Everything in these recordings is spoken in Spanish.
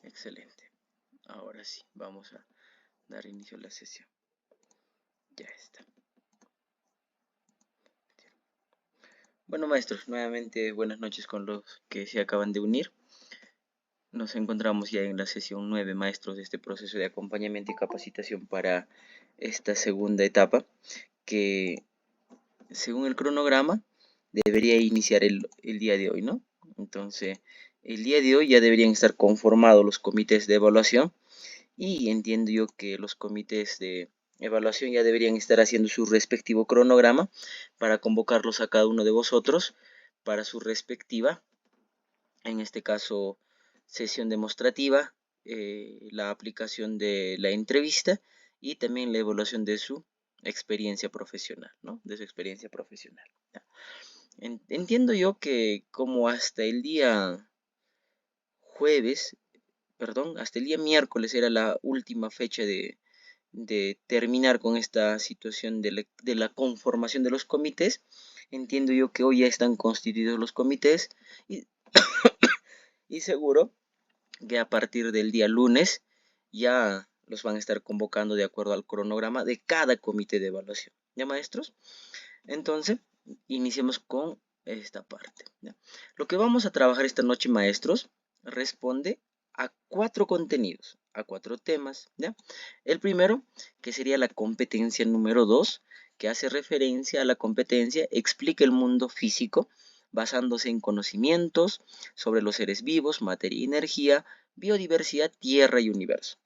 Excelente. Ahora sí, vamos a dar inicio a la sesión. Ya está. Bueno, maestros, nuevamente buenas noches con los que se acaban de unir. Nos encontramos ya en la sesión 9, maestros, de este proceso de acompañamiento y capacitación para esta segunda etapa, que según el cronograma debería iniciar el día de hoy, ¿no? Entonces, el día de hoy ya deberían estar conformados los comités de evaluación y entiendo yo que los comités de evaluación ya deberían estar haciendo su respectivo cronograma para convocarlos a cada uno de vosotros para su respectiva, en este caso, sesión demostrativa, la aplicación de la entrevista y también la evaluación de su experiencia profesional, ¿no? De su experiencia profesional. Entiendo yo que como hasta el día jueves, perdón, hasta el día miércoles era la última fecha de terminar con esta situación de la conformación de los comités. Entiendo yo que hoy ya están constituidos los comités y, y seguro que a partir del día lunes ya los van a estar convocando de acuerdo al cronograma de cada comité de evaluación. ¿Ya, maestros? Entonces, iniciemos con esta parte. ¿Ya? Lo que vamos a trabajar esta noche, maestros, responde a 4 contenidos, a 4 temas. ¿Ya? El primero, que sería la competencia número 2, que hace referencia a la competencia, explica el mundo físico, basándose en conocimientos sobre los seres vivos, materia y energía, biodiversidad, tierra y universo.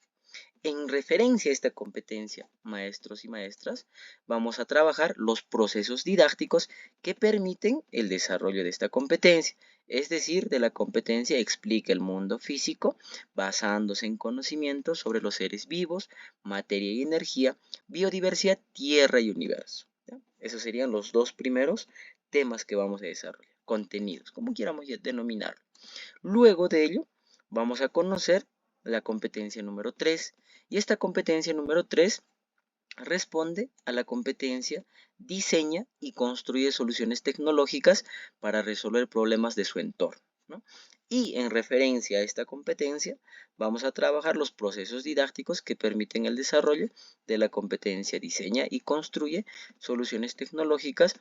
En referencia a esta competencia, maestros y maestras, vamos a trabajar los procesos didácticos que permiten el desarrollo de esta competencia. Es decir, de la competencia explica el mundo físico basándose en conocimientos sobre los seres vivos, materia y energía, biodiversidad, tierra y universo. ¿Ya? Esos serían los dos primeros temas que vamos a desarrollar, contenidos, como quieramos denominarlo. Luego de ello, vamos a conocer la competencia número 3, y esta competencia número 3 responde a la competencia diseña y construye soluciones tecnológicas para resolver problemas de su entorno, ¿no? Y en referencia a esta competencia vamos a trabajar los procesos didácticos que permiten el desarrollo de la competencia diseña y construye soluciones tecnológicas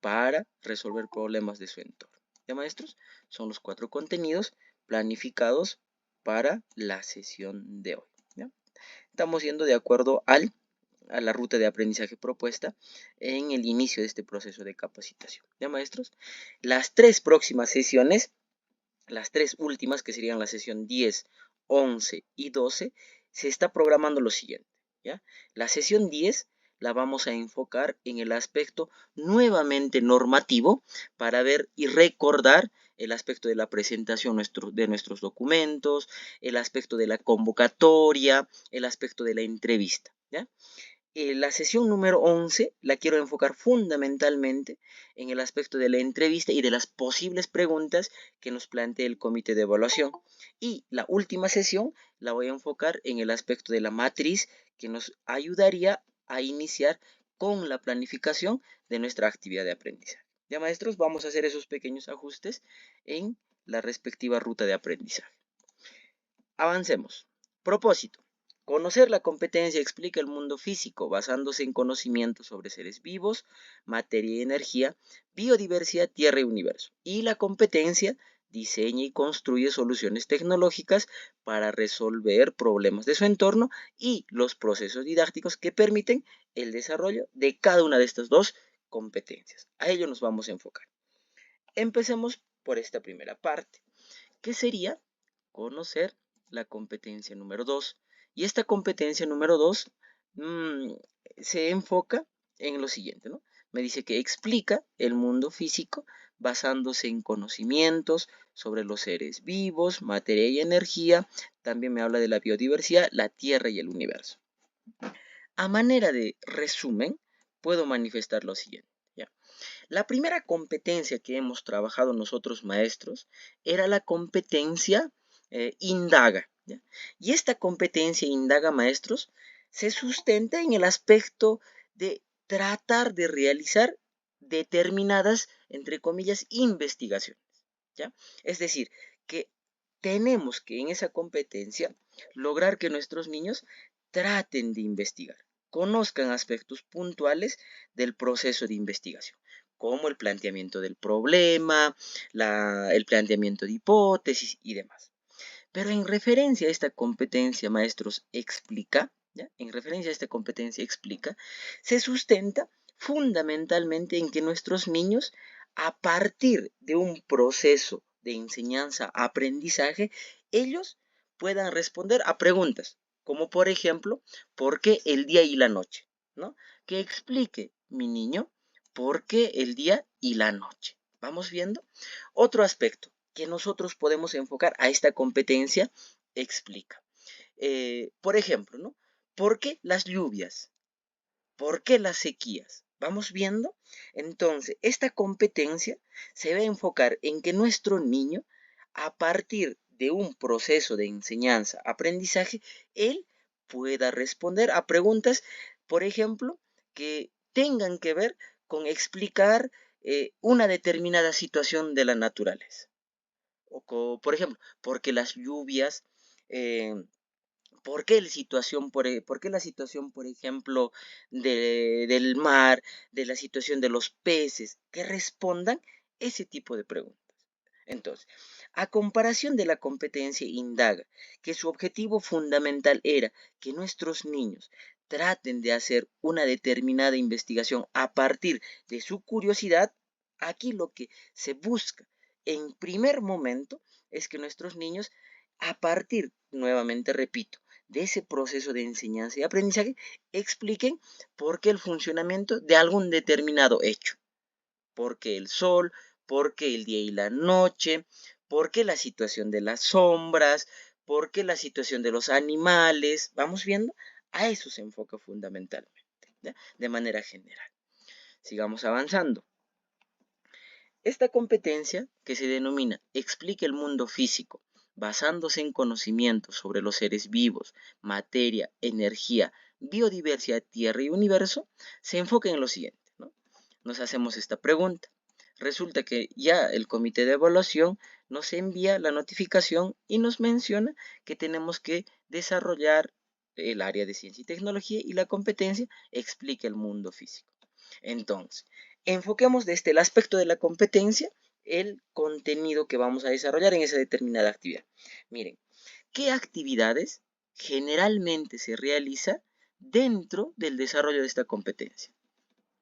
para resolver problemas de su entorno. ¿Ya, maestros? Son los 4 contenidos planificados para la sesión de hoy. ¿Ya? Estamos yendo de acuerdo a la ruta de aprendizaje propuesta en el inicio de este proceso de capacitación. ¿Ya, maestros? Las 3 próximas sesiones, las 3 últimas, que serían la sesión 10, 11 y 12, se está programando lo siguiente. ¿Ya? La sesión 10 la vamos a enfocar en el aspecto nuevamente normativo para ver y recordar el aspecto de la presentación de nuestros documentos, el aspecto de la convocatoria, el aspecto de la entrevista. ¿Ya? La sesión número 11 la quiero enfocar fundamentalmente en el aspecto de la entrevista y de las posibles preguntas que nos plantea el comité de evaluación. Y la última sesión la voy a enfocar en el aspecto de la matriz que nos ayudaría a iniciar con la planificación de nuestra actividad de aprendizaje. Ya, maestros, vamos a hacer esos pequeños ajustes en la respectiva ruta de aprendizaje. Avancemos. Propósito. Conocer la competencia explica el mundo físico basándose en conocimientos sobre seres vivos, materia y energía, biodiversidad, tierra y universo. Y la competencia diseña y construye soluciones tecnológicas para resolver problemas de su entorno y los procesos didácticos que permiten el desarrollo de cada una de estas dos competencias. A ello nos vamos a enfocar. Empecemos por esta primera parte, que sería conocer la competencia número 2. Y esta competencia número 2 se enfoca en lo siguiente, ¿no? Me dice que explica el mundo físico basándose en conocimientos sobre los seres vivos, materia y energía. También me habla de la biodiversidad, la tierra y el universo. A manera de resumen, puedo manifestar lo siguiente. ¿Ya? La primera competencia que hemos trabajado nosotros maestros era la competencia indaga. ¿Ya? Y esta competencia indaga, maestros, se sustenta en el aspecto de tratar de realizar determinadas, entre comillas, investigaciones. ¿Ya? Es decir, que tenemos que en esa competencia lograr que nuestros niños traten de investigar, conozcan aspectos puntuales del proceso de investigación, como el planteamiento del problema, el planteamiento de hipótesis y demás. Pero en referencia a esta competencia, maestros, explica, ¿ya? En referencia a esta competencia explica, se sustenta fundamentalmente en que nuestros niños, a partir de un proceso de enseñanza-aprendizaje, ellos puedan responder a preguntas, como por ejemplo, ¿por qué el día y la noche? ¿No? Que explique mi niño por qué el día y la noche. ¿Vamos viendo? Otro aspecto que nosotros podemos enfocar a esta competencia explica. Por ejemplo, ¿no? ¿Por qué las lluvias? ¿Por qué las sequías? ¿Vamos viendo? Entonces, esta competencia se va a enfocar en que nuestro niño, a partir de un proceso de enseñanza-aprendizaje, él pueda responder a preguntas, por ejemplo, que tengan que ver con explicar una determinada situación de la naturaleza. Por ejemplo, ¿por qué las lluvias? Eh, ¿Por qué la situación, por ejemplo, del mar, de la situación de los peces? Que respondan ese tipo de preguntas. Entonces, a comparación de la competencia indaga, que su objetivo fundamental era que nuestros niños traten de hacer una determinada investigación a partir de su curiosidad, aquí lo que se busca en primer momento es que nuestros niños, a partir, nuevamente repito, de ese proceso de enseñanza y aprendizaje, expliquen por qué el funcionamiento de algún determinado hecho. ¿Por qué el sol? ¿Por qué el día y la noche? ¿Por qué la situación de las sombras? ¿Por qué la situación de los animales? ¿Vamos viendo? A eso se enfoca fundamentalmente, ¿ya? De manera general. Sigamos avanzando. Esta competencia, que se denomina Explica el mundo físico, basándose en conocimientos sobre los seres vivos, materia, energía, biodiversidad, tierra y universo, se enfoca en lo siguiente, ¿no? Nos hacemos esta pregunta. Resulta que ya el comité de evaluación nos envía la notificación y nos menciona que tenemos que desarrollar el área de ciencia y tecnología y la competencia Explica el mundo físico. Entonces, enfoquemos desde el aspecto de la competencia el contenido que vamos a desarrollar en esa determinada actividad. Miren, ¿qué actividades generalmente se realiza dentro del desarrollo de esta competencia?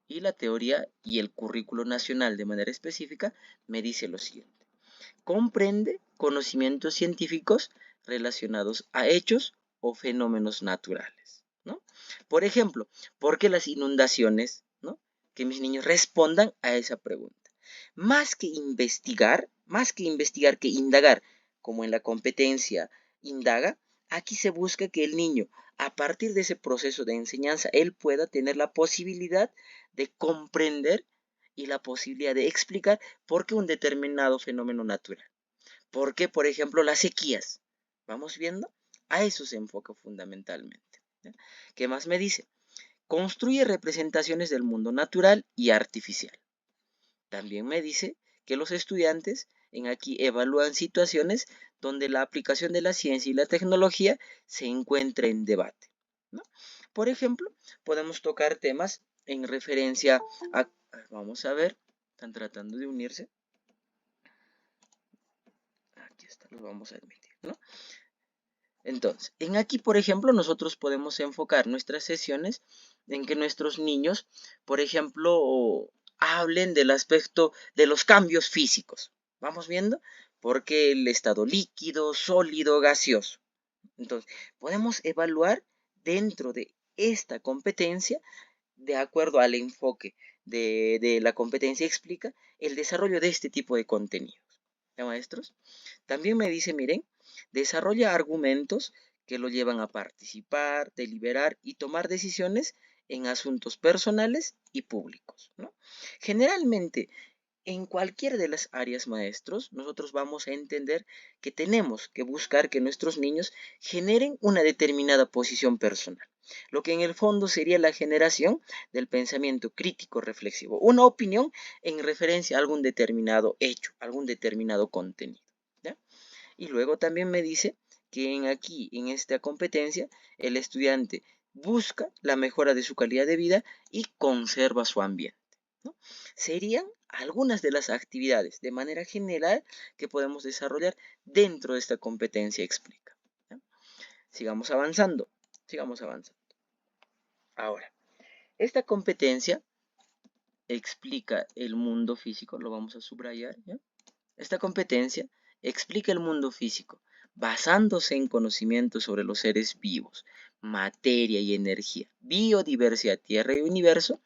Y la teoría y el currículo nacional de manera específica me dice lo siguiente. Comprende conocimientos científicos relacionados a hechos o fenómenos naturales, ¿no? Por ejemplo, ¿por qué las inundaciones? ¿No? Que mis niños respondan a esa pregunta. Más que investigar que indagar, como en la competencia indaga, aquí se busca que el niño, a partir de ese proceso de enseñanza, él pueda tener la posibilidad de comprender y la posibilidad de explicar por qué un determinado fenómeno natural. ¿Por qué, por ejemplo, las sequías? ¿Vamos viendo? A eso se enfoca fundamentalmente, ¿ya? ¿Qué más me dice? Construye representaciones del mundo natural y artificial. También me dice que los estudiantes en aquí evalúan situaciones donde la aplicación de la ciencia y la tecnología se encuentra en debate, ¿no? Por ejemplo, podemos tocar temas en referencia a... Vamos a ver, están tratando de unirse. Aquí está, los vamos a admitir, ¿no? Entonces, en aquí, por ejemplo, nosotros podemos enfocar nuestras sesiones en que nuestros niños, por ejemplo, hablen del aspecto de los cambios físicos. ¿Vamos viendo? Porque el estado líquido, sólido, gaseoso. Entonces, podemos evaluar dentro de esta competencia, de acuerdo al enfoque de la competencia explica, el desarrollo de este tipo de contenidos. ¿Ya, maestros? También me dice, miren, desarrolla argumentos que lo llevan a participar, deliberar y tomar decisiones en asuntos personales y públicos, ¿no? Generalmente, en cualquiera de las áreas, maestros, nosotros vamos a entender que tenemos que buscar que nuestros niños generen una determinada posición personal, lo que en el fondo sería la generación del pensamiento crítico reflexivo, una opinión en referencia a algún determinado hecho, algún determinado contenido, ¿ya? Y luego también me dice que en esta competencia, el estudiante busca la mejora de su calidad de vida y conserva su ambiente, ¿no? Serían algunas de las actividades de manera general que podemos desarrollar dentro de esta competencia explica, ¿ya? Sigamos avanzando, sigamos avanzando. Ahora, esta competencia explica el mundo físico, lo vamos a subrayar, ¿ya? Esta competencia explica el mundo físico basándose en conocimientos sobre los seres vivos, materia y energía, biodiversidad, tierra y universo,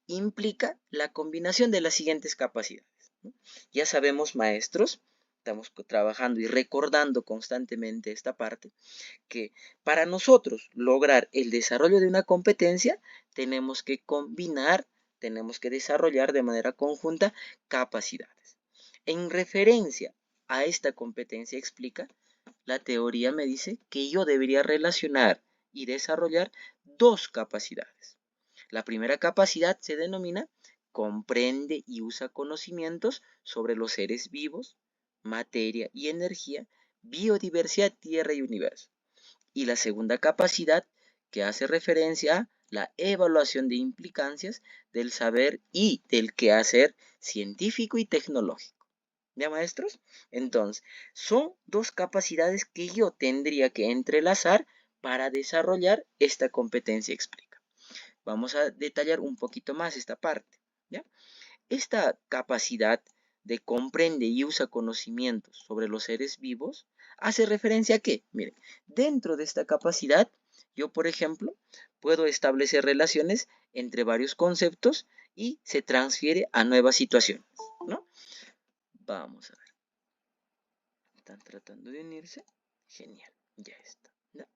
implica la combinación de las siguientes capacidades, ¿no? Ya sabemos, maestros, estamos trabajando y recordando constantemente esta parte, que para nosotros lograr el desarrollo de una competencia, tenemos que combinar, tenemos que desarrollar de manera conjunta capacidades. En referencia a esta competencia explica, la teoría me dice que yo debería relacionar y desarrollar dos capacidades. La primera capacidad se denomina comprende y usa conocimientos sobre los seres vivos, materia y energía, biodiversidad, tierra y universo. Y la segunda capacidad que hace referencia a la evaluación de implicancias del saber y del quehacer científico y tecnológico. ¿Ya, maestros? Entonces, son dos capacidades que yo tendría que entrelazar para desarrollar esta competencia explica. Vamos a detallar un poquito más esta parte, ¿ya? Esta capacidad de comprende y usa conocimientos sobre los seres vivos hace referencia a qué. Miren, dentro de esta capacidad, yo, por ejemplo, puedo establecer relaciones entre varios conceptos y se transfiere a nuevas situaciones, ¿no? Vamos a ver. ¿Están tratando de unirse? Genial, ya está, ¿no?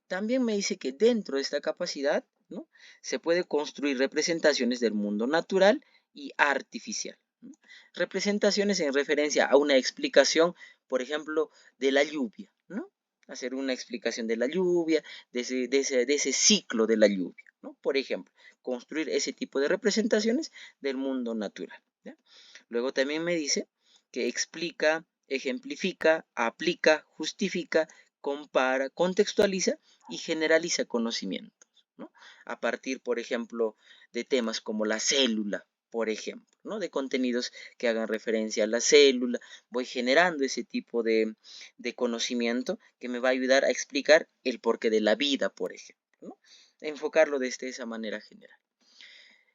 También me dice que dentro de esta capacidad, ¿no?, se puede construir representaciones del mundo natural y artificial, ¿no? Representaciones en referencia a una explicación, por ejemplo, de la lluvia, ¿no? Hacer una explicación de la lluvia, de ese ciclo de la lluvia, ¿no? Por ejemplo, construir ese tipo de representaciones del mundo natural, ¿ya? Luego también me dice que explica, ejemplifica, aplica, justifica, compara, contextualiza y generaliza conocimientos, ¿no? A partir, por ejemplo, de temas como la célula, por ejemplo, ¿no? De contenidos que hagan referencia a la célula, voy generando ese tipo de conocimiento que me va a ayudar a explicar el porqué de la vida, por ejemplo, ¿no? Enfocarlo desde esa manera general.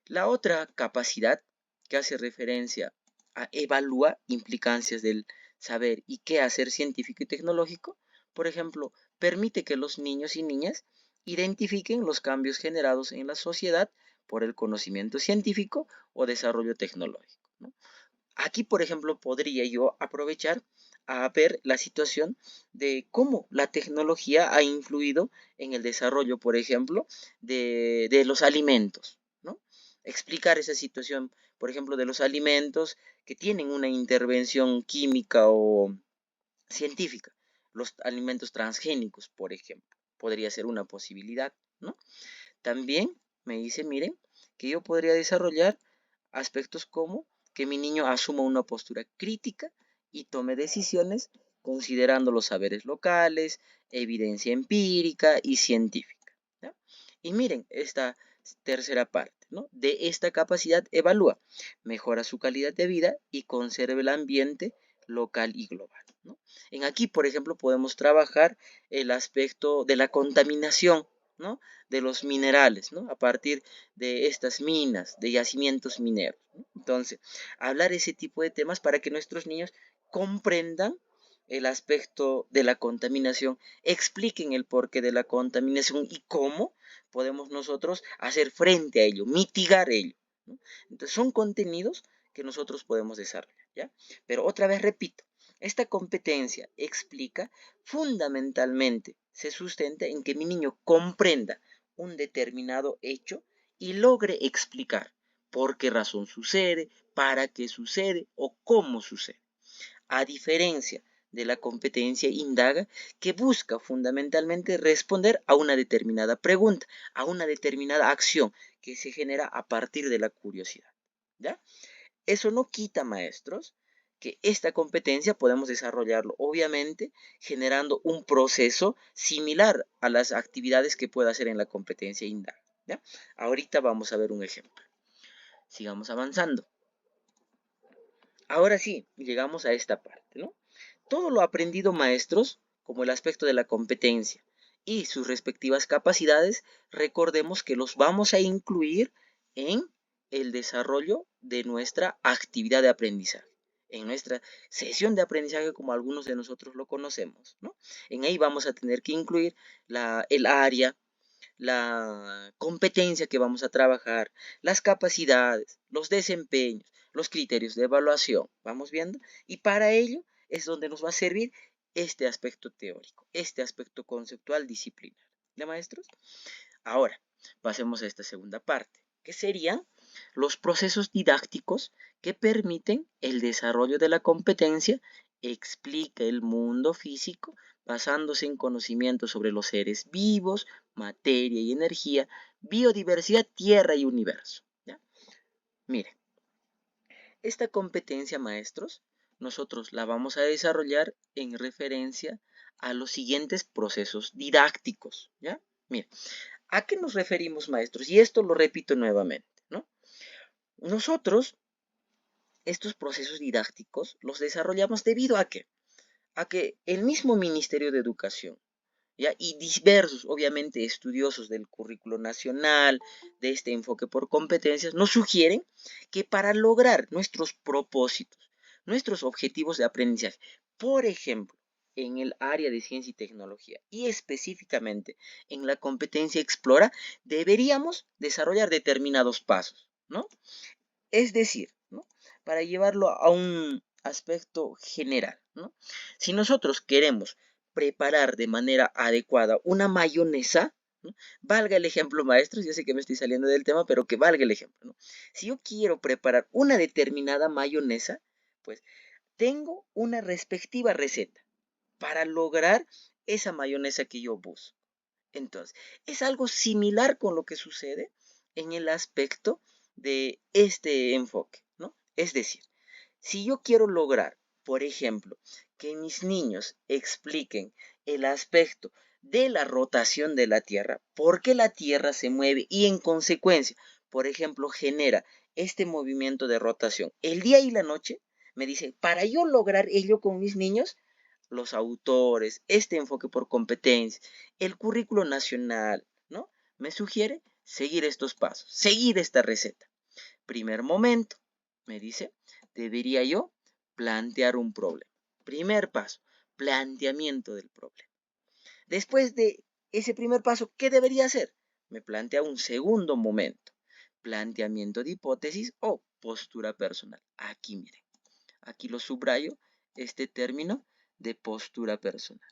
La otra capacidad que hace referencia a evaluar implicancias del saber y qué hacer científico y tecnológico, por ejemplo, permite que los niños y niñas identifiquen los cambios generados en la sociedad por el conocimiento científico o desarrollo tecnológico, ¿no? Aquí, por ejemplo, podría yo aprovechar a ver la situación de cómo la tecnología ha influido en el desarrollo, por ejemplo, de los alimentos, ¿no? Explicar esa situación, por ejemplo, de los alimentos que tienen una intervención química o científica. Los alimentos transgénicos, por ejemplo, podría ser una posibilidad, ¿no? También me dice, miren, que yo podría desarrollar aspectos como que mi niño asuma una postura crítica y tome decisiones considerando los saberes locales, evidencia empírica y científica, ¿ya? Y miren esta tercera parte, ¿no? De esta capacidad evalúa, mejora su calidad de vida y conserva el ambiente local y global, ¿no? En aquí, por ejemplo, podemos trabajar el aspecto de la contaminación, ¿no?, de los minerales, ¿no?, a partir de estas minas, de yacimientos mineros, ¿no? Entonces, hablar ese tipo de temas para que nuestros niños comprendan el aspecto de la contaminación, expliquen el porqué de la contaminación y cómo podemos nosotros hacer frente a ello, mitigar ello, ¿no? Entonces, son contenidos que nosotros podemos desarrollar, ¿ya? Pero otra vez repito, esta competencia explica fundamentalmente, se sustenta en que mi niño comprenda un determinado hecho y logre explicar por qué razón sucede, para qué sucede o cómo sucede. A diferencia de la competencia indaga, que busca fundamentalmente responder a una determinada pregunta, a una determinada acción que se genera a partir de la curiosidad, ¿ya? Eso no quita, maestros, que esta competencia podemos desarrollarlo, obviamente, generando un proceso similar a las actividades que puede hacer en la competencia indaga, ¿ya? Ahorita vamos a ver un ejemplo. Sigamos avanzando. Ahora sí, llegamos a esta parte, ¿no? Todo lo aprendido, maestros, como el aspecto de la competencia y sus respectivas capacidades, recordemos que los vamos a incluir en el desarrollo de nuestra actividad de aprendizaje, en nuestra sesión de aprendizaje como algunos de nosotros lo conocemos, ¿no? En ahí vamos a tener que incluir el área, la competencia que vamos a trabajar, las capacidades, los desempeños, los criterios de evaluación, ¿vamos viendo? Y para ello es donde nos va a servir este aspecto teórico, este aspecto conceptual disciplinar. ¿Ya, maestros? Ahora, pasemos a esta segunda parte, que serían los procesos didácticos que permiten el desarrollo de la competencia. Explica el mundo físico basándose en conocimientos sobre los seres vivos, materia y energía, biodiversidad, tierra y universo. ¿Ya? Miren, esta competencia, maestros, nosotros la vamos a desarrollar en referencia a los siguientes procesos didácticos. ¿Ya? Miren, ¿a qué nos referimos, maestros? Y esto lo repito nuevamente, ¿no? Nosotros, estos procesos didácticos los desarrollamos debido a qué? A que el mismo Ministerio de Educación, ¿ya? Y diversos, obviamente, estudiosos del currículo nacional, de este enfoque por competencias, nos sugieren que para lograr nuestros propósitos, nuestros objetivos de aprendizaje, por ejemplo, en el área de ciencia y tecnología y específicamente en la competencia Explora, deberíamos desarrollar determinados pasos, ¿no? Es decir, ¿no? Para llevarlo a un aspecto general, ¿no? Si nosotros queremos preparar de manera adecuada una mayonesa, ¿no? Valga el ejemplo, maestros, yo sé que me estoy saliendo del tema, pero que valga el ejemplo, ¿no? Si yo quiero preparar una determinada mayonesa, pues tengo una respectiva receta para lograr esa mayonesa que yo busco. Entonces, es algo similar con lo que sucede en el aspecto de este enfoque, ¿no? Es decir, si yo quiero lograr, por ejemplo, que mis niños expliquen el aspecto de la rotación de la Tierra, por qué la Tierra se mueve y en consecuencia, por ejemplo, genera este movimiento de rotación el día y la noche, me dicen, para yo lograr ello con mis niños, los autores, este enfoque por competencia, el currículo nacional, ¿no? Me sugiere seguir estos pasos, seguir esta receta. Primer momento, me dice, debería yo plantear un problema. Primer paso, planteamiento del problema. Después de ese primer paso, ¿qué debería hacer? Me plantea un segundo momento, planteamiento de hipótesis o postura personal. Aquí miren, aquí lo subrayo, este término de postura personal.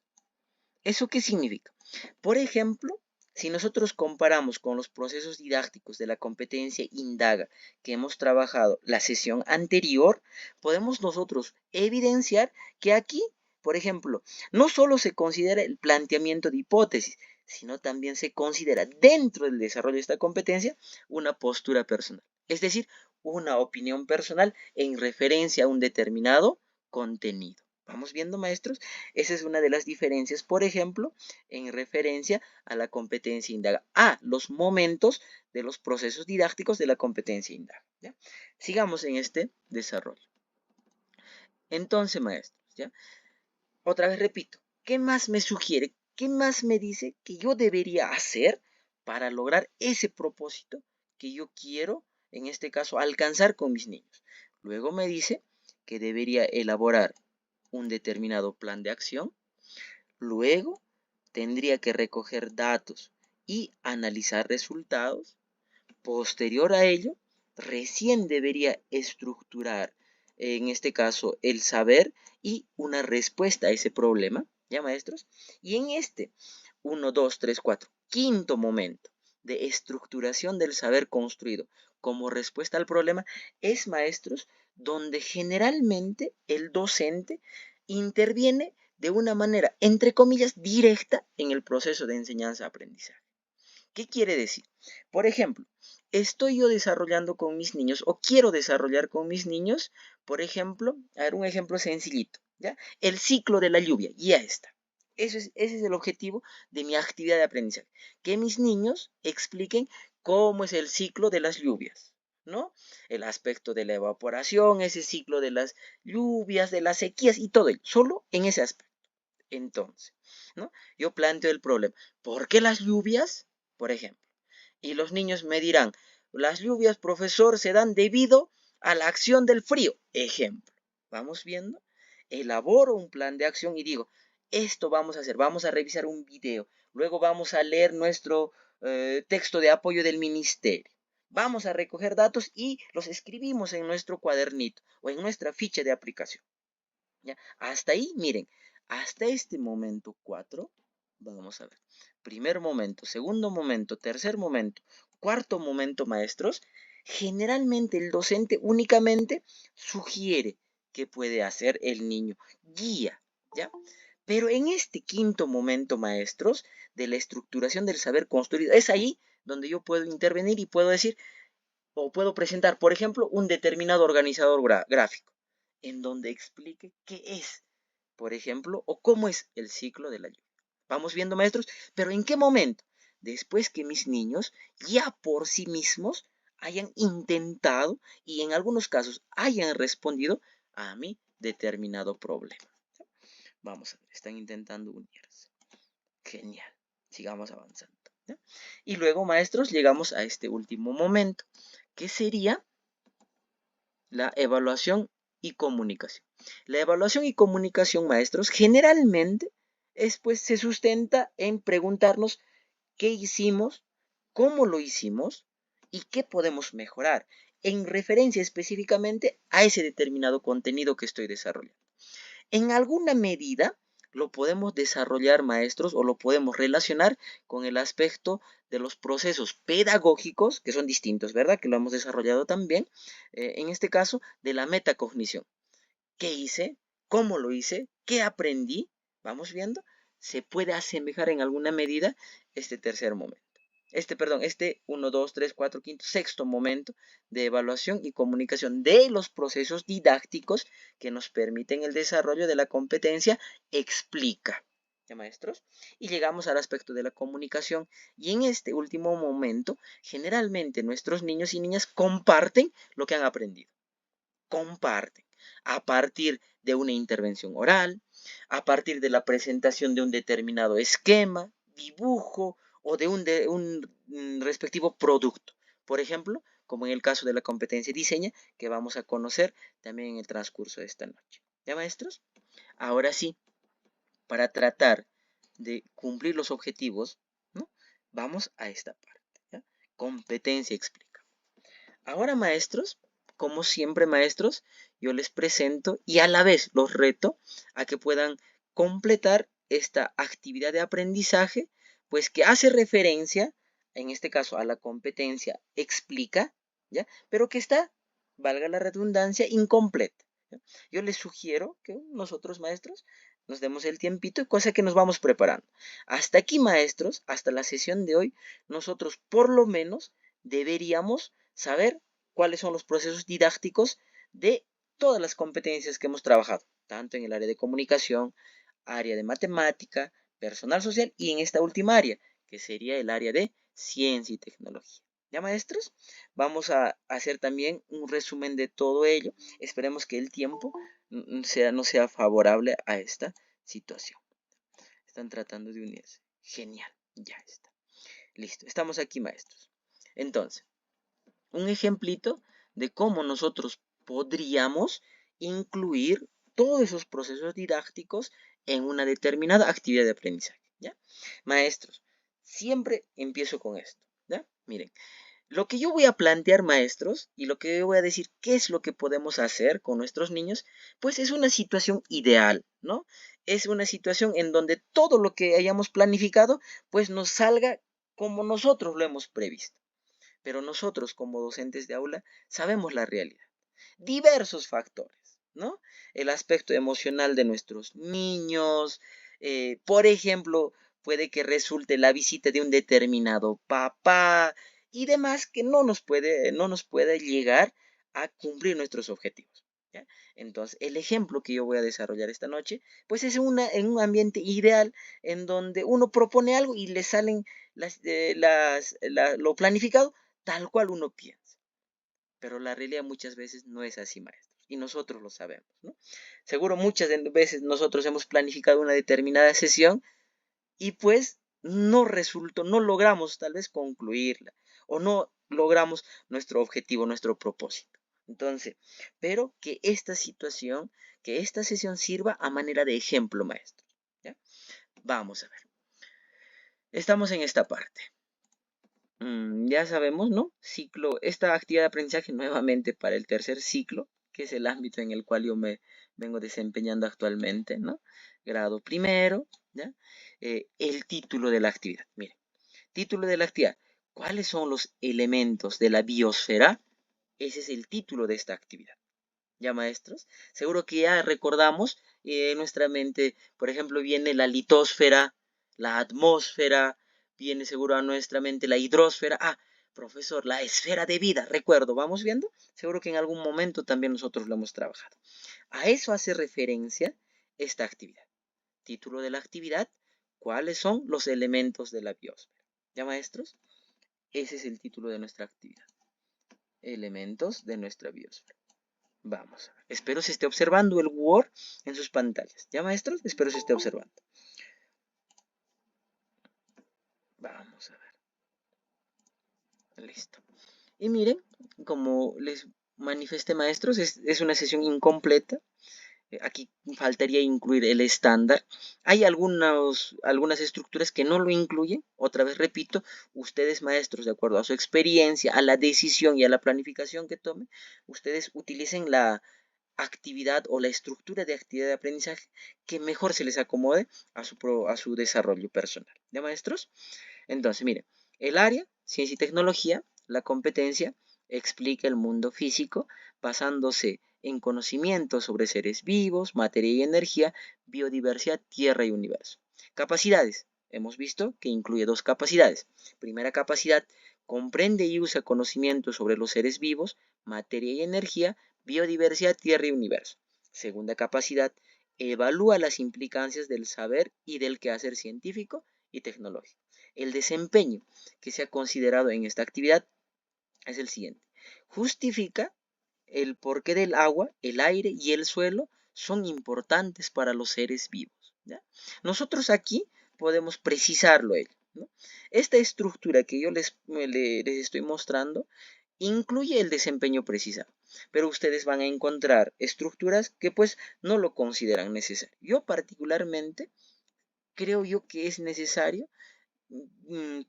¿Eso qué significa? Por ejemplo, si nosotros comparamos con los procesos didácticos de la competencia indaga que hemos trabajado la sesión anterior, podemos nosotros evidenciar que aquí, por ejemplo, no solo se considera el planteamiento de hipótesis, sino también se considera dentro del desarrollo de esta competencia una postura personal, es decir, una opinión personal en referencia a un determinado contenido. ¿Vamos viendo, maestros? Esa es una de las diferencias, por ejemplo, en referencia a la competencia indaga, a los momentos de los procesos didácticos de la competencia indaga. ¿Ya? Sigamos en este desarrollo. Entonces, maestros, ¿ya? Otra vez repito, ¿qué más me sugiere? ¿Qué más me dice que yo debería hacer para lograr ese propósito que yo quiero, en este caso, alcanzar con mis niños? Luego me dice que debería elaborar un determinado plan de acción. Luego tendría que recoger datos y analizar resultados. Posterior a ello, recién debería estructurar, en este caso, el saber y una respuesta a ese problema, ¿ya, maestros? Y en este 1, 2, 3, 4, quinto momento de estructuración del saber construido como respuesta al problema, es, maestros, donde generalmente el docente interviene de una manera, entre comillas, directa en el proceso de enseñanza-aprendizaje. ¿Qué quiere decir? Por ejemplo, estoy yo desarrollando con mis niños o quiero desarrollar con mis niños, Por ejemplo, a ver, un ejemplo sencillito, ¿ya? El ciclo de la lluvia, ya está. Ese es el objetivo de mi actividad de aprendizaje. Que mis niños expliquen cómo es el ciclo de las lluvias, ¿no? El aspecto de la evaporación, ese ciclo de las lluvias, de las sequías y todo ello, solo en ese aspecto. Entonces, ¿no? Yo planteo el problema. ¿Por qué las lluvias? Por ejemplo. Y los niños me dirán, las lluvias, profesor, se dan debido a la acción del frío. Ejemplo. ¿Vamos viendo? Elaboro un plan de acción y digo, esto vamos a hacer, vamos a revisar un video, luego vamos a leer nuestro texto de apoyo del ministerio. Vamos a recoger datos y los escribimos en nuestro cuadernito o en nuestra ficha de aplicación. ¿Ya? Hasta ahí, miren, hasta este momento 4, vamos a ver, primer momento, segundo momento, tercer momento, cuarto momento, maestros, generalmente el docente únicamente sugiere qué puede hacer el niño, guía, ¿ya? Pero en este quinto momento, maestros, de la estructuración del saber construido, es ahí donde yo puedo intervenir y puedo decir, o puedo presentar, por ejemplo, un determinado organizador gráfico, en donde explique qué es, por ejemplo, o cómo es el ciclo de la lluvia. Vamos viendo, maestros, pero ¿en qué momento? Después que mis niños ya por sí mismos hayan intentado y en algunos casos hayan respondido a mi determinado problema. Vamos a ver, están intentando unirse. Genial, sigamos avanzando, ¿ya? Y luego, maestros, llegamos a este último momento, que sería la evaluación y comunicación. La evaluación y comunicación, maestros, generalmente pues, se sustenta en preguntarnos qué hicimos, cómo lo hicimos y qué podemos mejorar en referencia específicamente a ese determinado contenido que estoy desarrollando. En alguna medida lo podemos desarrollar, maestros, o lo podemos relacionar con el aspecto de los procesos pedagógicos, que son distintos, ¿verdad? Que lo hemos desarrollado también. En este caso, de la metacognición. ¿Qué hice? ¿Cómo lo hice? ¿Qué aprendí? ¿Vamos viendo? Se puede asemejar en alguna medida este tercer momento. Este 1, 2, 3, 4, quinto, sexto momento de evaluación y comunicación de los procesos didácticos que nos permiten el desarrollo de la competencia explica. ¿Ya, maestros? Y llegamos al aspecto de la comunicación y en este último momento generalmente nuestros niños y niñas comparten lo que han aprendido. Comparten a partir de una intervención oral, a partir de la presentación de un determinado esquema, dibujo o de un respectivo producto. Por ejemplo, como en el caso de la competencia diseña, que vamos a conocer también en el transcurso de esta noche. ¿Ya, maestros? Ahora sí, para tratar de cumplir los objetivos, ¿no? Vamos a esta parte. ¿Ya? Competencia explica. Ahora, maestros, como siempre, maestros, yo les presento y a la vez los reto a que puedan completar esta actividad de aprendizaje, pues que hace referencia, en este caso, a la competencia explica, ¿ya? Pero que está, valga la redundancia, incompleta, ¿ya? Yo les sugiero que nosotros, maestros, nos demos el tiempito, cosa que nos vamos preparando. Hasta aquí, maestros, hasta la sesión de hoy, nosotros por lo menos deberíamos saber cuáles son los procesos didácticos de todas las competencias que hemos trabajado, tanto en el área de comunicación, área de matemática, personal social y en esta última área, que sería el área de ciencia y tecnología. ¿Ya, maestros? Vamos a hacer también un resumen de todo ello. Esperemos que el tiempo no sea favorable a esta situación. Están tratando de unirse. Genial, ya está. Listo, estamos aquí, maestros. Entonces, un ejemplito de cómo nosotros podríamos incluir todos esos procesos didácticos en una determinada actividad de aprendizaje, ¿ya? Maestros, siempre empiezo con esto, ¿ya? Miren, lo que yo voy a plantear, maestros, y lo que yo voy a decir, qué es lo que podemos hacer con nuestros niños, pues es una situación ideal, ¿no? Es una situación en donde todo lo que hayamos planificado, pues nos salga como nosotros lo hemos previsto. Pero nosotros como docentes de aula sabemos la realidad. Diversos factores, ¿no? El aspecto emocional de nuestros niños, por ejemplo, puede que resulte la visita de un determinado papá y demás que no nos puede llegar a cumplir nuestros objetivos. ¿ya? Entonces, el ejemplo que yo voy a desarrollar esta noche, pues es en un ambiente ideal en donde uno propone algo y le salen lo planificado tal cual uno piensa. Pero la realidad muchas veces no es así, maestros, y nosotros lo sabemos, ¿no? Seguro muchas veces nosotros hemos planificado una determinada sesión y pues no resultó, no logramos tal vez concluirla o no logramos nuestro objetivo, nuestro propósito. Entonces, pero que esta situación, que esta sesión sirva a manera de ejemplo, maestro. ¿Ya? Vamos a ver. Estamos en esta parte. Ya sabemos, ¿no? Ciclo, esta actividad de aprendizaje nuevamente para el tercer ciclo, que es el ámbito en el cual yo me vengo desempeñando actualmente, ¿no? Grado primero, ¿ya? El título de la actividad. Miren, título de la actividad. ¿Cuáles son los elementos de la biosfera? Ese es el título de esta actividad. ¿Ya, maestros? Seguro que ya recordamos en nuestra mente, por ejemplo, viene la litosfera, la atmósfera, viene seguro a nuestra mente la hidrosfera. Ah, profesor, la esfera de vida, recuerdo, ¿vamos viendo? Seguro que en algún momento también nosotros lo hemos trabajado. A eso hace referencia esta actividad. Título de la actividad, ¿cuáles son los elementos de la biosfera? ¿Ya, maestros? Ese es el título de nuestra actividad. Elementos de nuestra biosfera. Vamos a ver. Espero se esté observando el Word en sus pantallas. ¿Ya, maestros? Espero se esté observando. Vamos a ver. Listo. Y miren, como les manifesté, maestros, es una sesión incompleta. Aquí faltaría incluir el estándar. Hay algunas estructuras que no lo incluyen. Otra vez repito, ustedes, maestros, de acuerdo a su experiencia, a la decisión y a la planificación que tomen, ustedes utilicen la actividad o la estructura de actividad de aprendizaje que mejor se les acomode a su desarrollo personal. ¿Ya, maestros? Entonces, miren, el área, ciencia y tecnología, la competencia, explica el mundo físico basándose en conocimientos sobre seres vivos, materia y energía, biodiversidad, tierra y universo. Capacidades. Hemos visto que incluye dos capacidades. Primera capacidad, comprende y usa conocimientos sobre los seres vivos, materia y energía, biodiversidad, tierra y universo. Segunda capacidad, evalúa las implicancias del saber y del quehacer científico y tecnológico. El desempeño que se ha considerado en esta actividad es el siguiente. Justifica el porqué del agua, el aire y el suelo son importantes para los seres vivos. ¿Ya? Nosotros aquí podemos precisarlo ello, ¿no? Esta estructura que yo les estoy mostrando incluye el desempeño precisado, pero ustedes van a encontrar estructuras que pues no lo consideran necesario. Yo particularmente creo yo que es necesario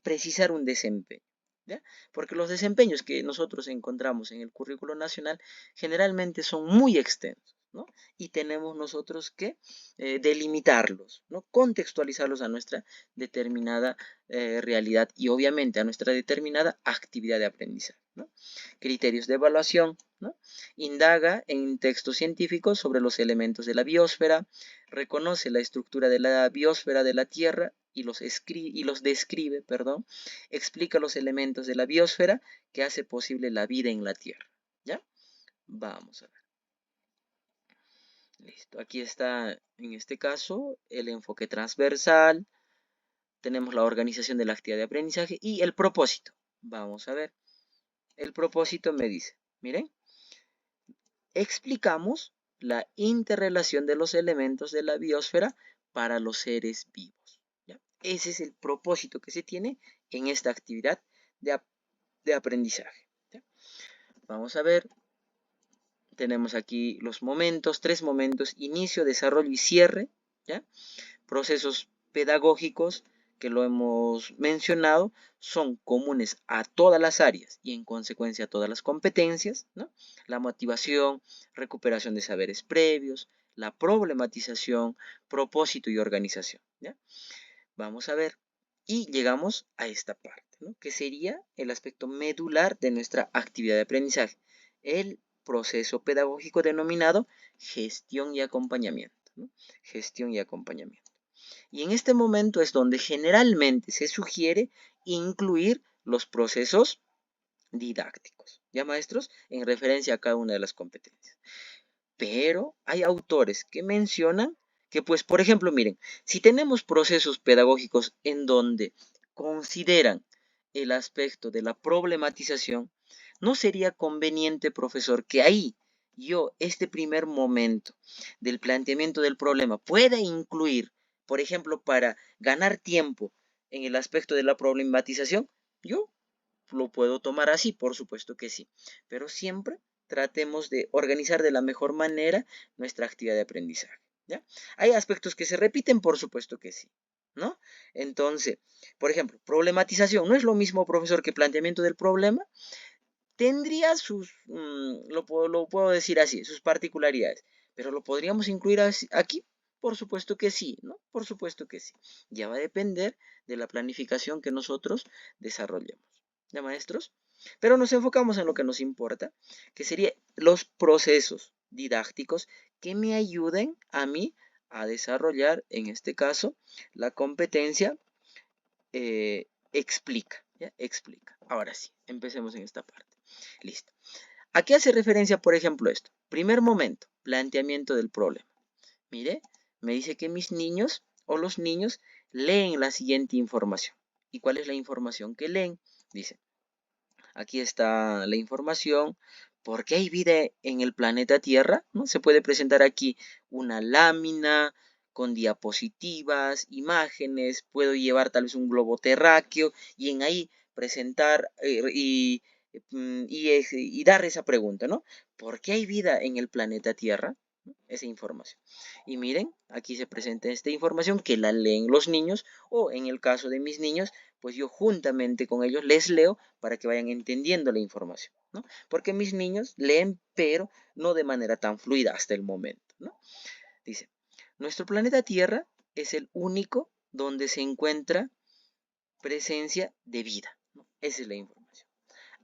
precisar un desempeño, ¿ya? Porque los desempeños que nosotros encontramos en el currículo nacional generalmente son muy extensos, ¿no? Y tenemos nosotros que delimitarlos, ¿no? Contextualizarlos a nuestra determinada realidad y obviamente a nuestra determinada actividad de aprendizaje, ¿no? Criterios de evaluación, ¿no? Indaga en textos científicos sobre los elementos de la biosfera, reconoce la estructura de la biosfera de la Tierra y los describe, perdón, explica los elementos de la biosfera que hace posible la vida en la Tierra. ¿Ya? Vamos a ver. Listo. Aquí está, en este caso, el enfoque transversal. Tenemos la organización de la actividad de aprendizaje y el propósito. Vamos a ver. El propósito me dice, miren, explicamos la interrelación de los elementos de la biosfera para los seres vivos. ¿Ya? Ese es el propósito que se tiene en esta actividad de aprendizaje. ¿Ya? Vamos a ver, tenemos aquí los momentos, tres momentos: inicio, desarrollo y cierre. ¿Ya? Procesos pedagógicos que lo hemos mencionado son comunes a todas las áreas y en consecuencia a todas las competencias, ¿no? La motivación, recuperación de saberes previos, la problematización, propósito y organización. ¿Ya? Vamos a ver. Y llegamos a esta parte, ¿no? Que sería el aspecto medular de nuestra actividad de aprendizaje, el proceso pedagógico denominado gestión y acompañamiento, ¿no? Gestión y acompañamiento. Y en este momento es donde generalmente se sugiere incluir los procesos didácticos, ¿ya, maestros? En referencia a cada una de las competencias. Pero hay autores que mencionan que, pues, por ejemplo, miren, si tenemos procesos pedagógicos en donde consideran el aspecto de la problematización, ¿no sería conveniente, profesor, que ahí yo, este primer momento del planteamiento del problema, pueda incluir, por ejemplo, para ganar tiempo en el aspecto de la problematización? Yo lo puedo tomar así, por supuesto que sí, pero siempre tratemos de organizar de la mejor manera nuestra actividad de aprendizaje, ¿ya? ¿Hay aspectos que se repiten? Por supuesto que sí, ¿no? Entonces, por ejemplo, problematización, ¿no es lo mismo, profesor, que planteamiento del problema? Tendría sus, lo puedo decir así, sus particularidades, pero ¿lo podríamos incluir aquí? Por supuesto que sí, ¿no? Por supuesto que sí. Ya va a depender de la planificación que nosotros desarrollemos. ¿Ya, maestros? Pero nos enfocamos en lo que nos importa, que sería los procesos didácticos que me ayuden a mí a desarrollar, en este caso, la competencia explica, ¿ya? Explica. Ahora sí, empecemos en esta parte. Listo. ¿A qué hace referencia, por ejemplo, esto? Primer momento, planteamiento del problema. Mire, me dice que mis niños o los niños leen la siguiente información. ¿Y cuál es la información que leen? Dice, aquí está la información. ¿Por qué hay vida en el planeta Tierra? ¿No? Se puede presentar aquí una lámina con diapositivas, imágenes. Puedo llevar tal vez un globo terráqueo y en ahí presentar y dar esa pregunta, ¿no? ¿Por qué hay vida en el planeta Tierra? Esa información. Y miren, aquí se presenta esta información que la leen los niños o en el caso de mis niños, pues yo juntamente con ellos les leo para que vayan entendiendo la información, ¿no? Porque mis niños leen, pero no de manera tan fluida hasta el momento, ¿no? Dice, nuestro planeta Tierra es el único donde se encuentra presencia de vida, ¿no? Esa es la información.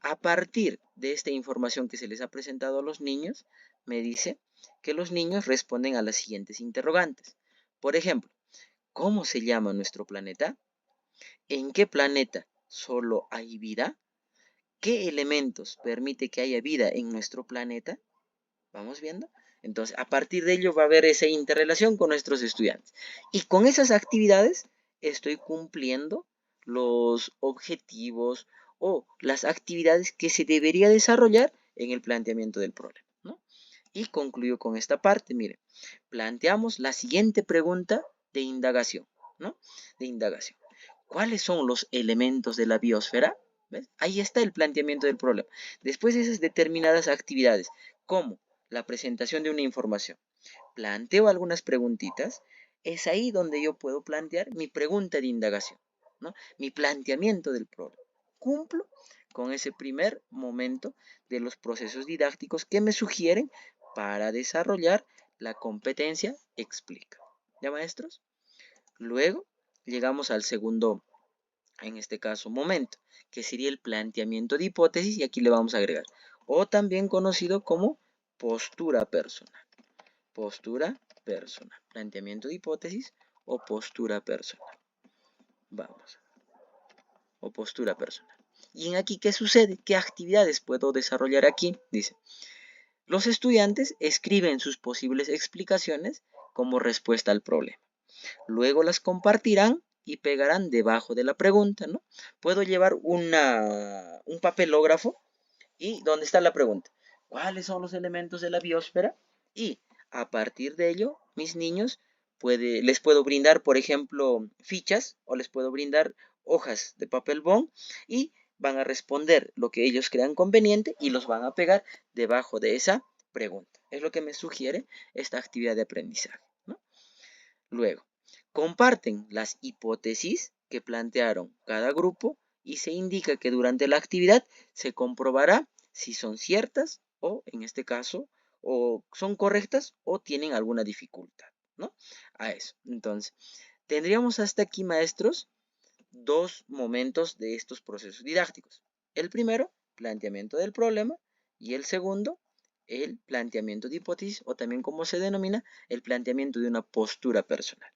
A partir de esta información que se les ha presentado a los niños, me dice que los niños responden a las siguientes interrogantes. Por ejemplo, ¿cómo se llama nuestro planeta? ¿En qué planeta solo hay vida? ¿Qué elementos permite que haya vida en nuestro planeta? ¿Vamos viendo? Entonces, a partir de ello va a haber esa interrelación con nuestros estudiantes. Y con esas actividades estoy cumpliendo los objetivos o las actividades que se debería desarrollar en el planteamiento del problema, ¿no? Y concluyo con esta parte, miren, planteamos la siguiente pregunta de indagación, ¿no? De indagación. ¿Cuáles son los elementos de la biosfera? ¿Ves? Ahí está el planteamiento del problema. Después de esas determinadas actividades, como la presentación de una información, planteo algunas preguntitas, es ahí donde yo puedo plantear mi pregunta de indagación, ¿no? Mi planteamiento del problema. Cumplo con ese primer momento de los procesos didácticos que me sugieren para desarrollar la competencia explica. ¿Ya, maestros? Luego llegamos al segundo, en este caso, momento, que sería el planteamiento de hipótesis, y aquí le vamos a agregar, o también conocido como postura personal. Postura personal. Planteamiento de hipótesis o postura personal. Vamos. O postura personal. ¿Y en aquí qué sucede? ¿Qué actividades puedo desarrollar aquí? Dice, los estudiantes escriben sus posibles explicaciones como respuesta al problema. Luego las compartirán y pegarán debajo de la pregunta, ¿no? Puedo llevar un papelógrafo y ¿dónde está la pregunta? ¿Cuáles son los elementos de la biosfera? Y a partir de ello, mis niños les puedo brindar, por ejemplo, fichas o les puedo brindar hojas de papel bond y van a responder lo que ellos crean conveniente y los van a pegar debajo de esa pregunta. Es lo que me sugiere esta actividad de aprendizaje, ¿no? Luego, comparten las hipótesis que plantearon cada grupo y se indica que durante la actividad se comprobará si son ciertas o, en este caso, o son correctas o tienen alguna dificultad, ¿no? A eso. Entonces, tendríamos hasta aquí, maestros, dos momentos de estos procesos didácticos. El primero, planteamiento del problema, y el segundo, el planteamiento de hipótesis, o también como se denomina, el planteamiento de una postura personal.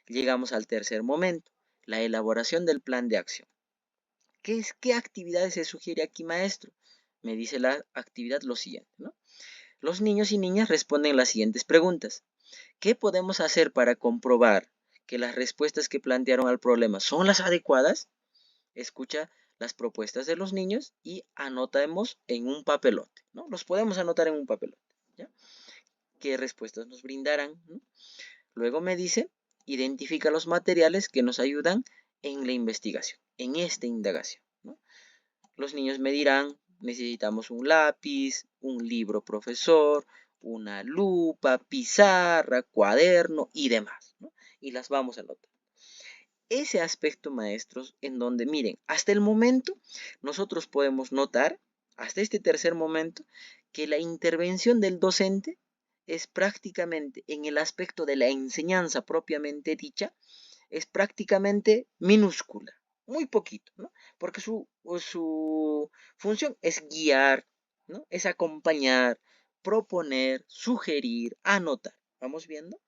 Llegamos al tercer momento, la elaboración del plan de acción. ¿Qué actividades se sugiere aquí, maestro? Me dice la actividad lo siguiente, ¿no? los niños y niñas responden las siguientes preguntas. ¿Qué podemos hacer para comprobar que las respuestas que plantearon al problema son las adecuadas? Escucha las propuestas de los niños y anotemos en un papelote, ¿no? Los podemos anotar en un papelote, ¿ya? ¿Qué respuestas nos brindarán? ¿No? Luego me dice, identifica los materiales que nos ayudan en la investigación, en esta indagación, ¿no? Los niños me dirán, necesitamos un lápiz, un libro profesor, una lupa, pizarra, cuaderno y demás, ¿no? Y las vamos a anotar. Ese aspecto, maestros, en donde, miren, hasta el momento nosotros podemos notar, hasta este tercer momento, que la intervención del docente es prácticamente en el aspecto de la enseñanza propiamente dicha, es prácticamente minúscula, muy poquito, ¿no? Porque su función es guiar, ¿no? Es acompañar, proponer, sugerir, anotar. ¿Vamos viendo?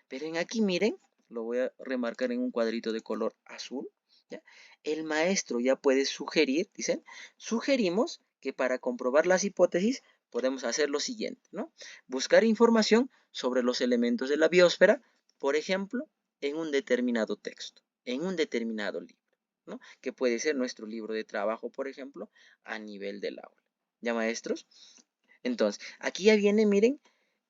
Pero en aquí, miren, lo voy a remarcar en un cuadrito de color azul, ¿ya? El maestro ya puede sugerir, dicen, sugerimos que para comprobar las hipótesis podemos hacer lo siguiente, ¿no? Buscar información sobre los elementos de la biosfera, por ejemplo, en un determinado texto, en un determinado libro, ¿no? Que puede ser nuestro libro de trabajo, por ejemplo, a nivel del aula. ¿Ya, maestros? Entonces, aquí ya viene, miren,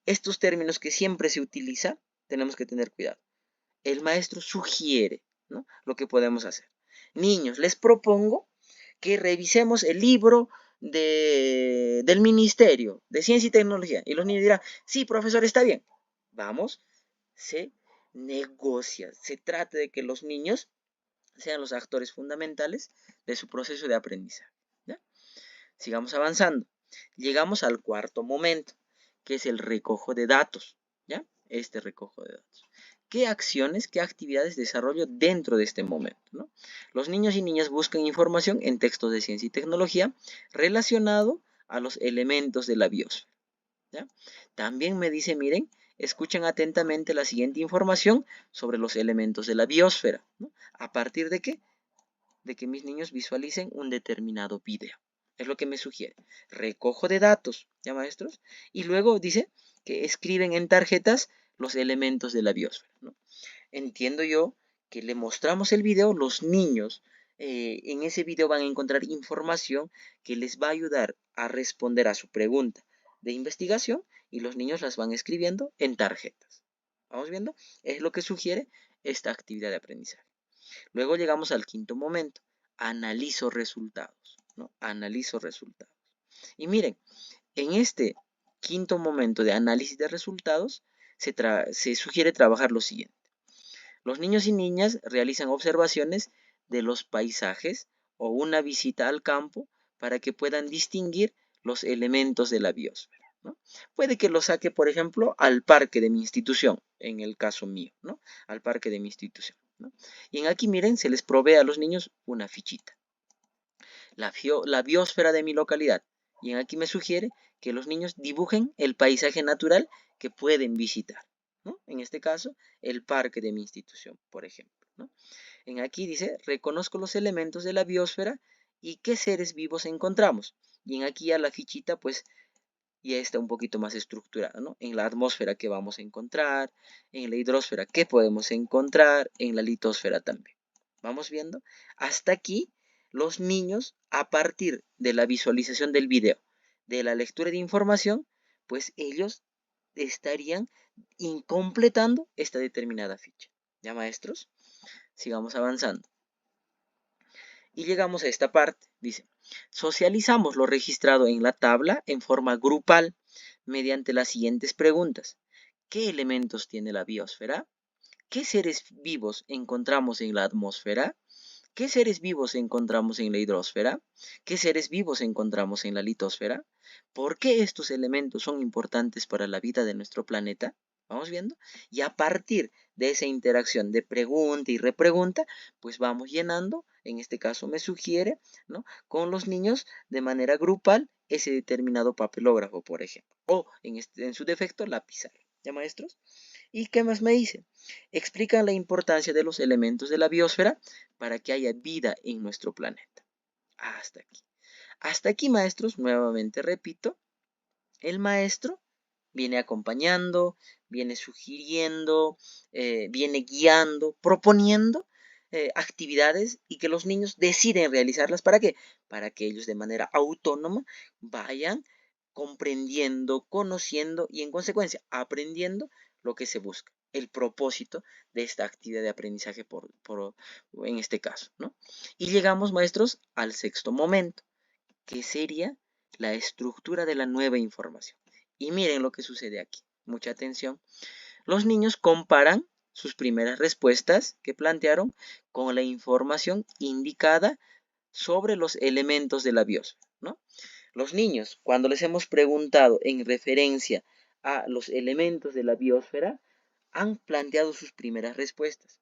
estos términos que siempre se utiliza, tenemos que tener cuidado. El maestro sugiere, ¿no?, lo que podemos hacer. Niños, les propongo que revisemos el libro del Ministerio de Ciencia y Tecnología. Y los niños dirán, sí, profesor, está bien. Vamos, se negocia. Se trata de que los niños sean los actores fundamentales de su proceso de aprendizaje, ¿ya? Sigamos avanzando. Llegamos al cuarto momento, que es el recojo de datos, ¿ya? Este recojo de datos. ¿Qué acciones, qué actividades desarrollo dentro de este momento, ¿no? Los niños y niñas buscan información en textos de ciencia y tecnología relacionado a los elementos de la biosfera, ¿ya? También me dice, miren, escuchen atentamente la siguiente información sobre los elementos de la biosfera, ¿no? ¿A partir de qué? De que mis niños visualicen un determinado video. Es lo que me sugiere. Recojo de datos, ¿ya, maestros? Y luego dice que escriben en tarjetas los elementos de la biosfera, ¿no? Entiendo yo que le mostramos el video, los niños en ese video van a encontrar información que les va a ayudar a responder a su pregunta de investigación y los niños las van escribiendo en tarjetas. ¿Vamos viendo? Es lo que sugiere esta actividad de aprendizaje. Luego llegamos al quinto momento. Analizo resultados, ¿no? Analizo resultados. Y miren, en este quinto momento de análisis de resultados, se sugiere trabajar lo siguiente. Los niños y niñas realizan observaciones de los paisajes o una visita al campo para que puedan distinguir los elementos de la biosfera, ¿no? Puede que lo saque, por ejemplo, al parque de mi institución, en el caso mío, ¿no? Al parque de mi institución, ¿no? Y en aquí, miren, se les provee a los niños una fichita. La biosfera de mi localidad. Y en aquí me sugiere que los niños dibujen el paisaje natural que pueden visitar, ¿no? En este caso, el parque de mi institución, por ejemplo, ¿no? En aquí dice, reconozco los elementos de la biosfera y qué seres vivos encontramos. Y en aquí ya la fichita, pues, ya está un poquito más estructurada, ¿no? En la atmósfera, ¿qué vamos a encontrar? En la hidrosfera, ¿qué podemos encontrar? En la litosfera también. ¿Vamos viendo? Hasta aquí, los niños, a partir de la visualización del video, de la lectura de información, pues ellos estarían completando esta determinada ficha. ¿Ya, maestros? Sigamos avanzando. Y llegamos a esta parte. Dice, socializamos lo registrado en la tabla en forma grupal mediante las siguientes preguntas. ¿Qué elementos tiene la biosfera? ¿Qué seres vivos encontramos en la atmósfera? ¿Qué seres vivos encontramos en la hidrosfera? ¿Qué seres vivos encontramos en la litosfera? ¿Por qué estos elementos son importantes para la vida de nuestro planeta? ¿Vamos viendo? Y a partir de esa interacción de pregunta y repregunta, pues vamos llenando, en este caso me sugiere, ¿no?, con los niños de manera grupal ese determinado papelógrafo, por ejemplo, o en su defecto la pizarra. ¿Ya, maestros? ¿Y qué más me dice? Explican la importancia de los elementos de la biosfera para que haya vida en nuestro planeta. Hasta aquí. Hasta aquí, maestros, nuevamente repito, el maestro viene acompañando, viene sugiriendo, viene guiando, proponiendo actividades y que los niños deciden realizarlas. ¿Para qué? Para que ellos de manera autónoma vayan comprendiendo, conociendo y en consecuencia aprendiendo lo que se busca, el propósito de esta actividad de aprendizaje en este caso, ¿no? Y llegamos, maestros, al sexto momento, que sería la estructura de la nueva información. Y miren lo que sucede aquí. Mucha atención. Los niños comparan sus primeras respuestas que plantearon con la información indicada sobre los elementos de la biosfera, ¿no? Los niños, cuando les hemos preguntado en referencia a los elementos de la biosfera, han planteado sus primeras respuestas.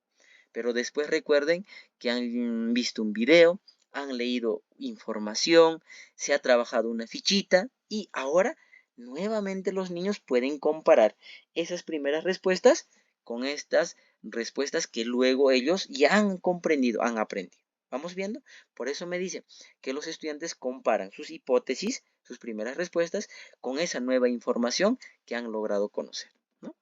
Pero después recuerden que han visto un video, han leído información, se ha trabajado una fichita y ahora nuevamente los niños pueden comparar esas primeras respuestas con estas respuestas que luego ellos ya han comprendido, han aprendido. ¿Vamos viendo? Por eso me dice que los estudiantes comparan sus hipótesis, sus primeras respuestas, con esa nueva información que han logrado conocer, ¿no?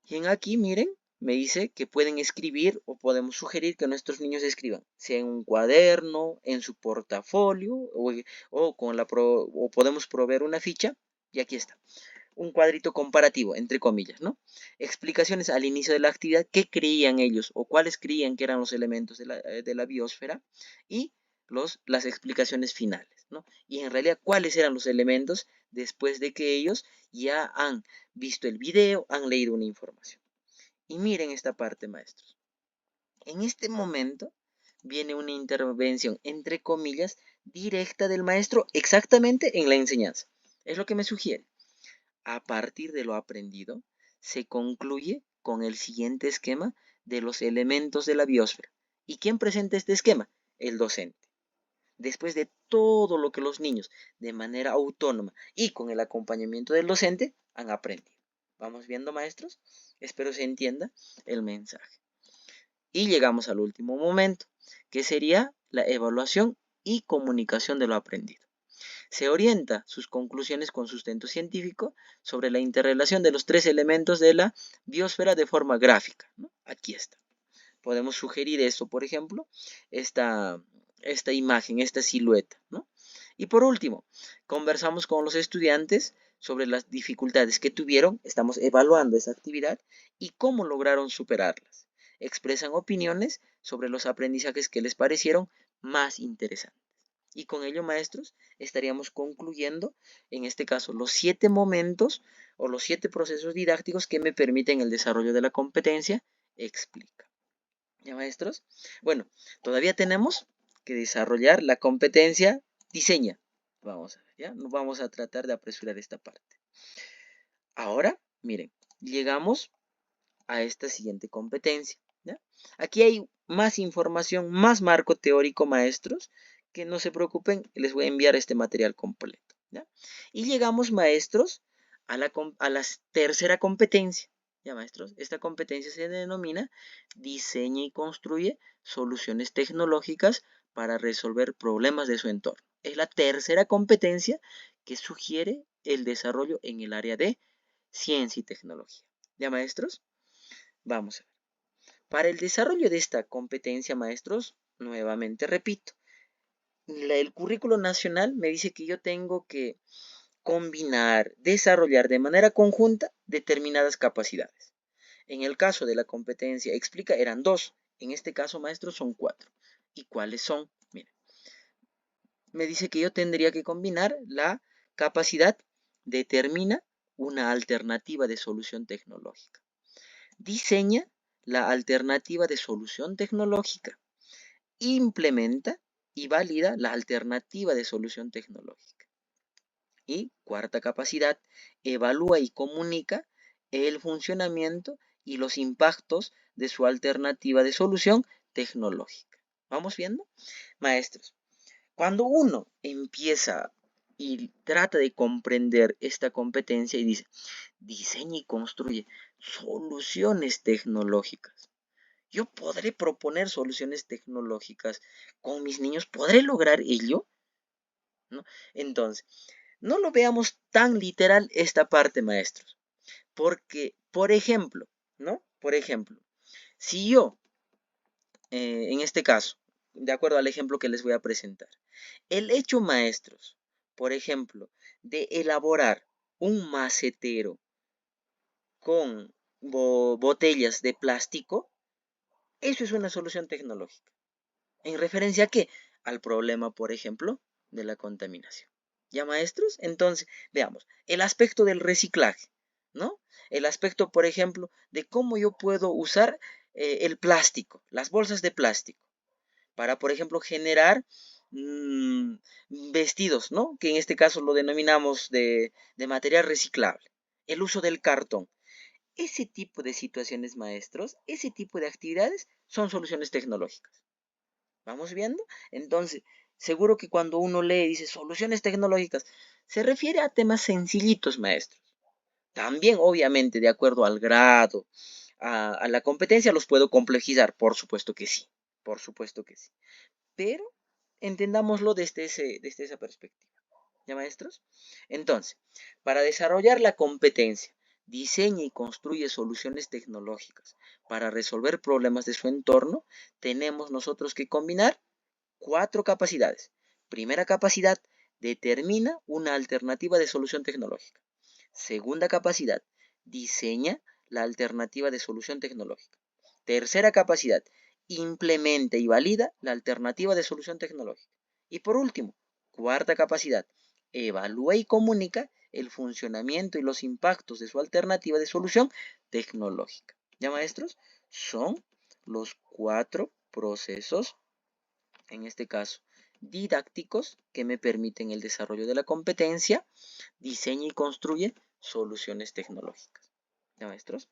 Y en aquí, miren, me dice que pueden escribir o podemos sugerir que nuestros niños escriban, sea en un cuaderno, en su portafolio o podemos proveer una ficha. Y aquí está, un cuadrito comparativo, entre comillas, ¿no? Explicaciones al inicio de la actividad, qué creían ellos o cuáles creían que eran los elementos de la biosfera y las explicaciones finales, ¿no? Y en realidad, cuáles eran los elementos después de que ellos ya han visto el video, han leído una información. Y miren esta parte, maestros. En este momento viene una intervención, entre comillas, directa del maestro exactamente en la enseñanza. Es lo que me sugiere. A partir de lo aprendido, se concluye con el siguiente esquema de los elementos de la biosfera. ¿Y quién presenta este esquema? El docente. Después de todo lo que los niños, de manera autónoma y con el acompañamiento del docente, han aprendido. ¿Vamos viendo, maestros? Espero se entienda el mensaje. Y llegamos al último momento, que sería la evaluación y comunicación de lo aprendido. Se orienta sus conclusiones con sustento científico sobre la interrelación de los tres elementos de la biosfera de forma gráfica, ¿no? Aquí está. Podemos sugerir esto, por ejemplo, esta imagen, esta silueta, ¿no? Y por último, conversamos con los estudiantes sobre las dificultades que tuvieron, estamos evaluando esa actividad y cómo lograron superarlas. Expresan opiniones sobre los aprendizajes que les parecieron más interesantes. Y con ello, maestros, estaríamos concluyendo, en este caso, los 7 momentos o los 7 procesos didácticos que me permiten el desarrollo de la competencia. Explica. ¿Ya, maestros? Bueno, todavía tenemos que desarrollar la competencia diseña. Vamos a ver, ¿ya? No vamos a tratar de apresurar esta parte. Ahora, miren, llegamos a esta siguiente competencia, ¿ya? Aquí hay más información, más marco teórico, maestros, que no se preocupen, les voy a enviar este material completo, ¿ya? Y llegamos, maestros, a la tercera competencia. Ya, maestros, esta competencia se denomina diseña y construye soluciones tecnológicas para resolver problemas de su entorno. Es la tercera competencia que sugiere el desarrollo en el área de ciencia y tecnología. ¿Ya, maestros? Vamos a ver. Para el desarrollo de esta competencia, maestros, nuevamente repito, el currículo nacional me dice que yo tengo que combinar, desarrollar de manera conjunta determinadas capacidades. En el caso de la competencia explica, eran 2. En este caso, maestros, son 4. ¿Y cuáles son? Miren, me dice que yo tendría que combinar la capacidad determina una alternativa de solución tecnológica. Diseña la alternativa de solución tecnológica. Implementa y valida la alternativa de solución tecnológica. Y cuarta capacidad, evalúa y comunica el funcionamiento y los impactos de su alternativa de solución tecnológica. ¿Vamos viendo? Maestros, cuando uno empieza y trata de comprender esta competencia y dice, diseña y construye soluciones tecnológicas. Yo podré proponer soluciones tecnológicas con mis niños, ¿podré lograr ello? ¿No? Entonces, No lo veamos tan literal esta parte, maestros. Porque, por ejemplo, ¿no? Por ejemplo, si yo, en este caso, de acuerdo al ejemplo que les voy a presentar, el hecho, maestros, por ejemplo, de elaborar un macetero con botellas de plástico, eso es una solución tecnológica. ¿En referencia a qué? Al problema, por ejemplo, de la contaminación. ¿Ya, maestros? Entonces, veamos, el aspecto del reciclaje, ¿no? El aspecto, por ejemplo, de cómo yo puedo usar el plástico, las bolsas de plástico, para, por ejemplo, generar vestidos, ¿no? Que en este caso lo denominamos de material reciclable. El uso del cartón. Ese tipo de situaciones, maestros, ese tipo de actividades son soluciones tecnológicas. ¿Vamos viendo? Entonces, seguro que cuando uno lee y dice soluciones tecnológicas, se refiere a temas sencillitos, maestros. También, obviamente, de acuerdo al grado, a la competencia, los puedo complejizar, por supuesto que sí, por supuesto que sí. Pero entendámoslo desde esa perspectiva. ¿Ya, maestros? Entonces, para desarrollar la competencia, diseña y construye soluciones tecnológicas para resolver problemas de su entorno, tenemos nosotros que combinar 4 capacidades. Primera capacidad, determina una alternativa de solución tecnológica. Segunda capacidad, diseña la alternativa de solución tecnológica. Tercera capacidad, implementa y valida la alternativa de solución tecnológica. Y por último, cuarta capacidad, evalúa y comunica el funcionamiento y los impactos de su alternativa de solución tecnológica. ¿Ya, maestros? Son los 4 procesos, en este caso, didácticos que me permiten el desarrollo de la competencia, diseña y construye soluciones tecnológicas. ¿Ya, maestros?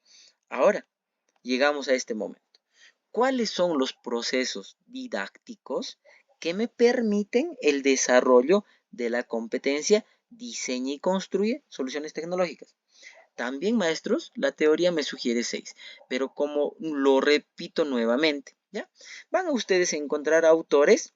Ahora, llegamos a este momento. ¿Cuáles son los procesos didácticos que me permiten el desarrollo de la competencia diseña y construye soluciones tecnológicas? También, maestros, la teoría me sugiere 6, pero como lo repito nuevamente, ¿ya? Van a ustedes a encontrar autores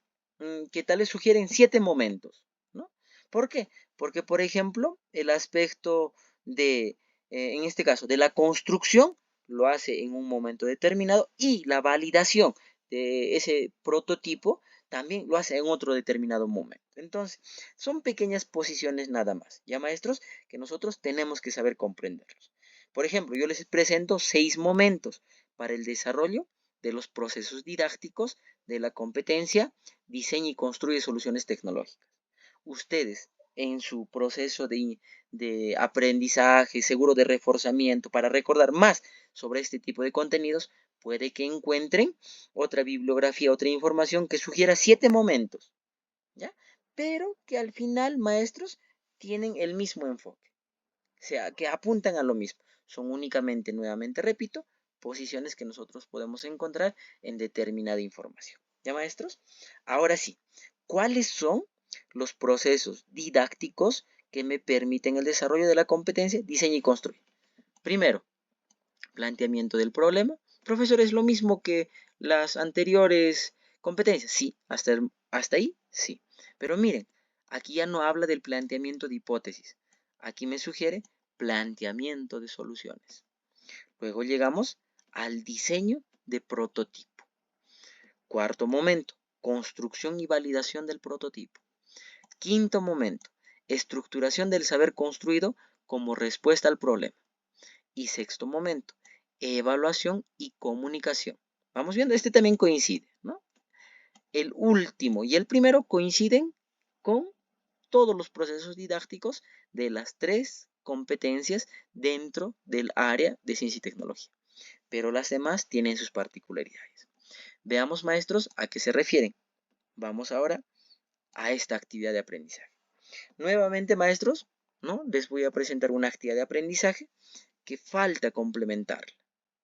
que tal les sugieren 7 momentos, ¿no? ¿Por qué? Porque, por ejemplo, el aspecto de, en este caso, de la construcción, lo hace en un momento determinado y la validación de ese prototipo también lo hace en otro determinado momento. Entonces, son pequeñas posiciones nada más, ¿ya, maestros? Que nosotros tenemos que saber comprenderlos. Por ejemplo, yo les presento 6 momentos para el desarrollo de los procesos didácticos de la competencia, diseña y construye soluciones tecnológicas. Ustedes, en su proceso de aprendizaje, seguro de reforzamiento, para recordar más sobre este tipo de contenidos, puede que encuentren otra bibliografía, otra información que sugiera 7 momentos, ¿ya? Pero que al final, maestros, tienen el mismo enfoque, o sea, que apuntan a lo mismo. Son únicamente, nuevamente repito, posiciones que nosotros podemos encontrar en determinada información. ¿Ya, maestros? Ahora sí, ¿cuáles son los procesos didácticos que me permiten el desarrollo de la competencia diseña y construye? Primero, planteamiento del problema. Profesor, ¿es lo mismo que las anteriores competencias? Sí, hasta ahí sí. Pero miren, aquí ya no habla del planteamiento de hipótesis. Aquí me sugiere planteamiento de soluciones. Luego llegamos al diseño de prototipo. Cuarto momento, construcción y validación del prototipo. Quinto momento, estructuración del saber construido como respuesta al problema. Y sexto momento, evaluación y comunicación. Vamos viendo, este también coincide, ¿no? El último y el primero coinciden con todos los procesos didácticos de las 3 competencias dentro del área de ciencia y tecnología. Pero las demás tienen sus particularidades. Veamos, maestros, a qué se refieren. Vamos ahora a esta actividad de aprendizaje. Nuevamente, maestros, ¿no? Les voy a presentar una actividad de aprendizaje que falta complementarla.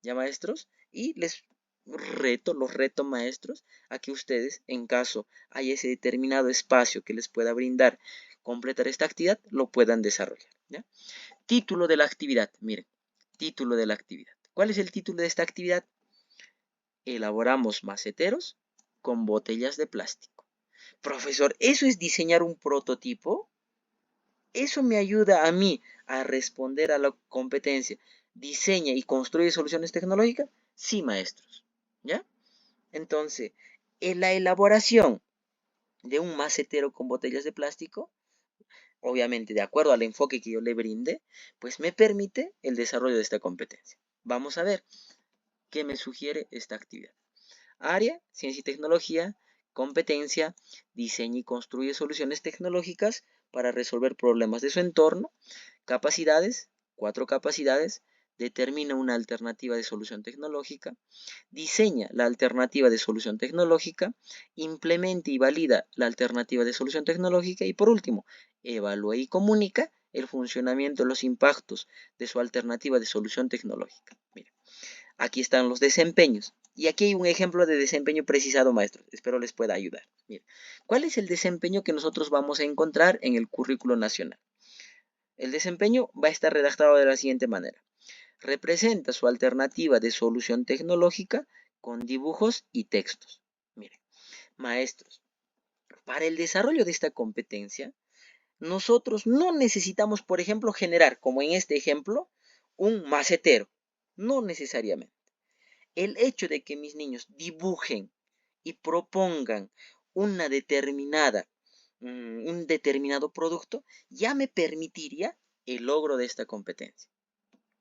¿Ya, maestros? Y los reto, maestros, a que ustedes, en caso haya ese determinado espacio que les pueda brindar completar esta actividad, lo puedan desarrollar. ¿Ya? Título de la actividad, miren, título de la actividad. ¿Cuál es el título de esta actividad? Elaboramos maceteros con botellas de plástico. Profesor, ¿eso es diseñar un prototipo? Eso me ayuda a mí a responder a la competencia. ¿Diseña y construye soluciones tecnológicas? Sí, maestros. ¿Ya? Entonces, en la elaboración de un macetero con botellas de plástico, obviamente de acuerdo al enfoque que yo le brinde, pues me permite el desarrollo de esta competencia. Vamos a ver qué me sugiere esta actividad. Área, ciencia y tecnología, competencia, diseña y construye soluciones tecnológicas para resolver problemas de su entorno, capacidades, 4 capacidades, determina una alternativa de solución tecnológica, diseña la alternativa de solución tecnológica, implementa y valida la alternativa de solución tecnológica y por último, evalúa y comunica el funcionamiento de los impactos de su alternativa de solución tecnológica. Mira, aquí están los desempeños. Y aquí hay un ejemplo de desempeño precisado, maestros. Espero les pueda ayudar. Mira, ¿cuál es el desempeño que nosotros vamos a encontrar en el currículo nacional? El desempeño va a estar redactado de la siguiente manera. Representa su alternativa de solución tecnológica con dibujos y textos. Miren, maestros, para el desarrollo de esta competencia, nosotros no necesitamos, por ejemplo, generar, como en este ejemplo, un macetero. No necesariamente. El hecho de que mis niños dibujen y propongan una determinada, un determinado producto, ya me permitiría el logro de esta competencia.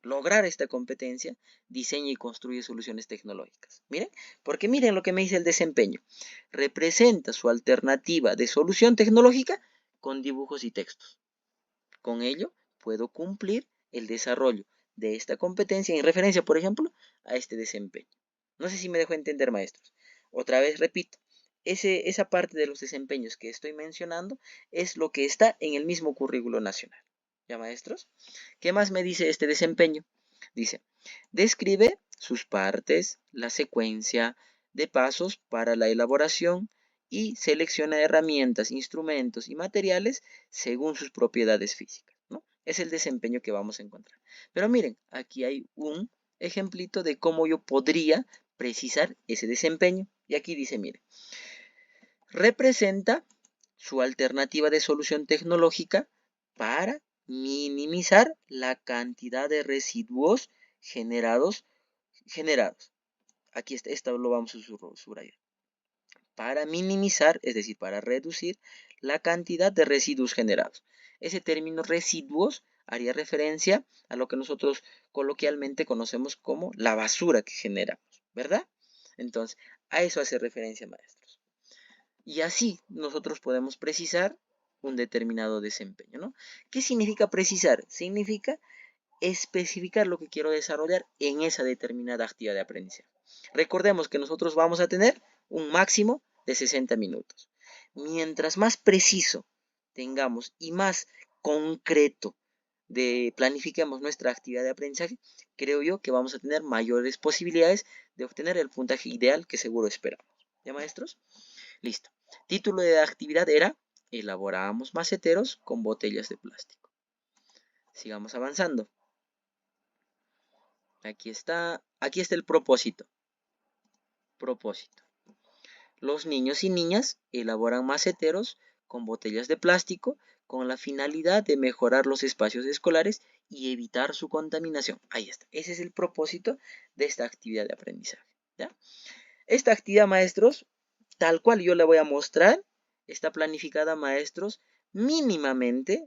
Lograr esta competencia, diseña y construye soluciones tecnológicas. Miren, porque miren lo que me dice el desempeño. Representa su alternativa de solución tecnológica con dibujos y textos. Con ello, puedo cumplir el desarrollo de esta competencia en referencia, por ejemplo, a este desempeño. No sé si me dejo entender, maestros. Otra vez repito, esa parte de los desempeños que estoy mencionando es lo que está en el mismo currículo nacional. ¿Ya, maestros? ¿Qué más me dice este desempeño? Dice, describe sus partes, la secuencia de pasos para la elaboración y selecciona herramientas, instrumentos y materiales según sus propiedades físicas, ¿no? Es el desempeño que vamos a encontrar. Pero miren, aquí hay un ejemplito de cómo yo podría precisar ese desempeño. Y aquí dice, miren, representa su alternativa de solución tecnológica para minimizar la cantidad de residuos generados. Aquí está, esto lo vamos a subrayar. Para minimizar, es decir, para reducir la cantidad de residuos generados. Ese término residuos haría referencia a lo que nosotros coloquialmente conocemos como la basura que generamos, ¿verdad? Entonces, a eso hace referencia, maestros. Y así nosotros podemos precisar un determinado desempeño, ¿no? ¿Qué significa precisar? Significa especificar lo que quiero desarrollar en esa determinada actividad de aprendizaje. Recordemos que nosotros vamos a tener un máximo de 60 minutos. Mientras más preciso tengamos y más concreto planifiquemos nuestra actividad de aprendizaje, creo yo que vamos a tener mayores posibilidades de obtener el puntaje ideal que seguro esperamos. ¿Ya, maestros? Listo. Título de la actividad era elaboramos maceteros con botellas de plástico. Sigamos avanzando. Aquí está el propósito. Propósito. Los niños y niñas elaboran maceteros con botellas de plástico con la finalidad de mejorar los espacios escolares y evitar su contaminación. Ahí está. Ese es el propósito de esta actividad de aprendizaje. ¿Ya? Esta actividad, maestros, tal cual yo la voy a mostrar, está planificada, maestros, mínimamente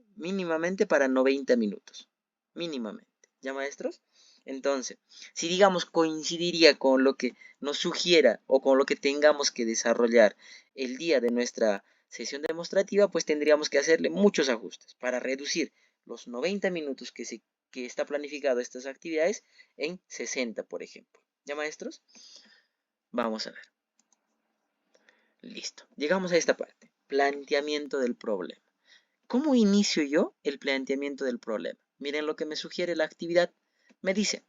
para 90 minutos. Mínimamente. ¿Ya, maestros? Entonces, si digamos coincidiría con lo que nos sugiera o con lo que tengamos que desarrollar el día de nuestra sesión demostrativa, pues tendríamos que hacerle muchos ajustes para reducir los 90 minutos que está planificado estas actividades en 60, por ejemplo. ¿Ya, maestros? Vamos a ver. Listo. Llegamos a esta parte. Planteamiento del problema. ¿Cómo inicio yo el planteamiento del problema? Miren lo que me sugiere la actividad. Me dice,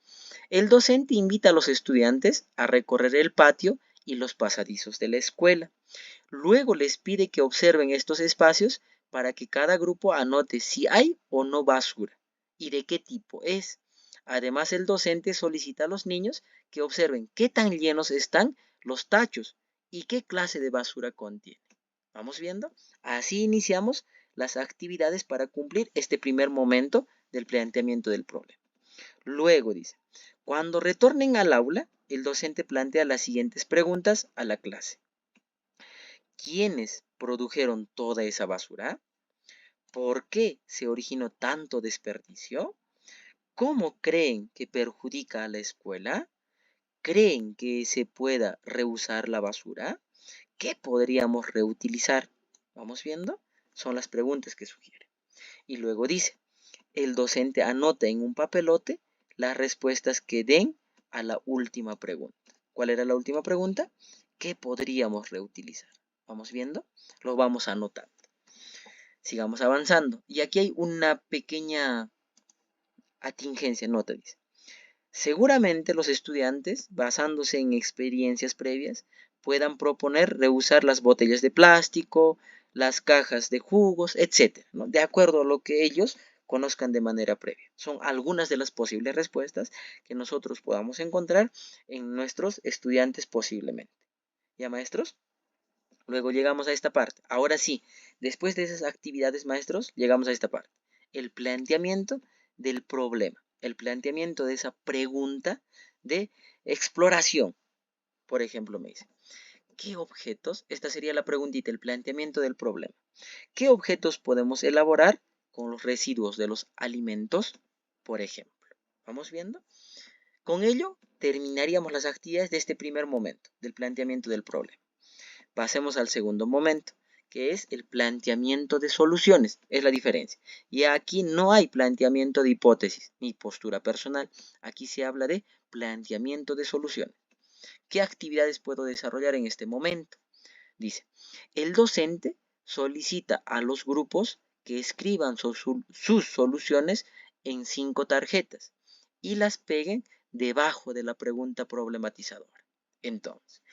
el docente invita a los estudiantes a recorrer el patio y los pasadizos de la escuela. Luego les pide que observen estos espacios para que cada grupo anote si hay o no basura y de qué tipo es. Además, el docente solicita a los niños que observen qué tan llenos están los tachos y qué clase de basura contiene. ¿Vamos viendo? Así iniciamos las actividades para cumplir este primer momento del planteamiento del problema. Luego dice, cuando retornen al aula, el docente plantea las siguientes preguntas a la clase. ¿Quiénes produjeron toda esa basura? ¿Por qué se originó tanto desperdicio? ¿Cómo creen que perjudica a la escuela? ¿Creen que se pueda reusar la basura? ¿Qué podríamos reutilizar? ¿Vamos viendo? Son las preguntas que sugiere. Y luego dice, el docente anota en un papelote las respuestas que den a la última pregunta. ¿Cuál era la última pregunta? ¿Qué podríamos reutilizar? ¿Vamos viendo? Lo vamos anotando. Sigamos avanzando. Y aquí hay una pequeña atingencia, nota, dice. Seguramente los estudiantes, basándose en experiencias previas, puedan proponer reusar las botellas de plástico, las cajas de jugos, etc., ¿no? De acuerdo a lo que ellos conozcan de manera previa. Son algunas de las posibles respuestas que nosotros podamos encontrar en nuestros estudiantes posiblemente. ¿Ya, maestros? Luego llegamos a esta parte. Ahora sí, después de esas actividades, maestros, llegamos a esta parte. El planteamiento del problema. El planteamiento de esa pregunta de exploración. Por ejemplo, me dice, ¿qué objetos? Esta sería la preguntita, el planteamiento del problema. ¿Qué objetos podemos elaborar con los residuos de los alimentos? Por ejemplo. ¿Vamos viendo? Con ello, terminaríamos las actividades de este primer momento, del planteamiento del problema. Pasemos al segundo momento, que es el planteamiento de soluciones. Es la diferencia. Y aquí no hay planteamiento de hipótesis ni postura personal. Aquí se habla de planteamiento de soluciones. ¿Qué actividades puedo desarrollar en este momento? Dice, el docente solicita a los grupos que escriban sus soluciones en 5 tarjetas y las peguen debajo de la pregunta problematizadora. Entonces,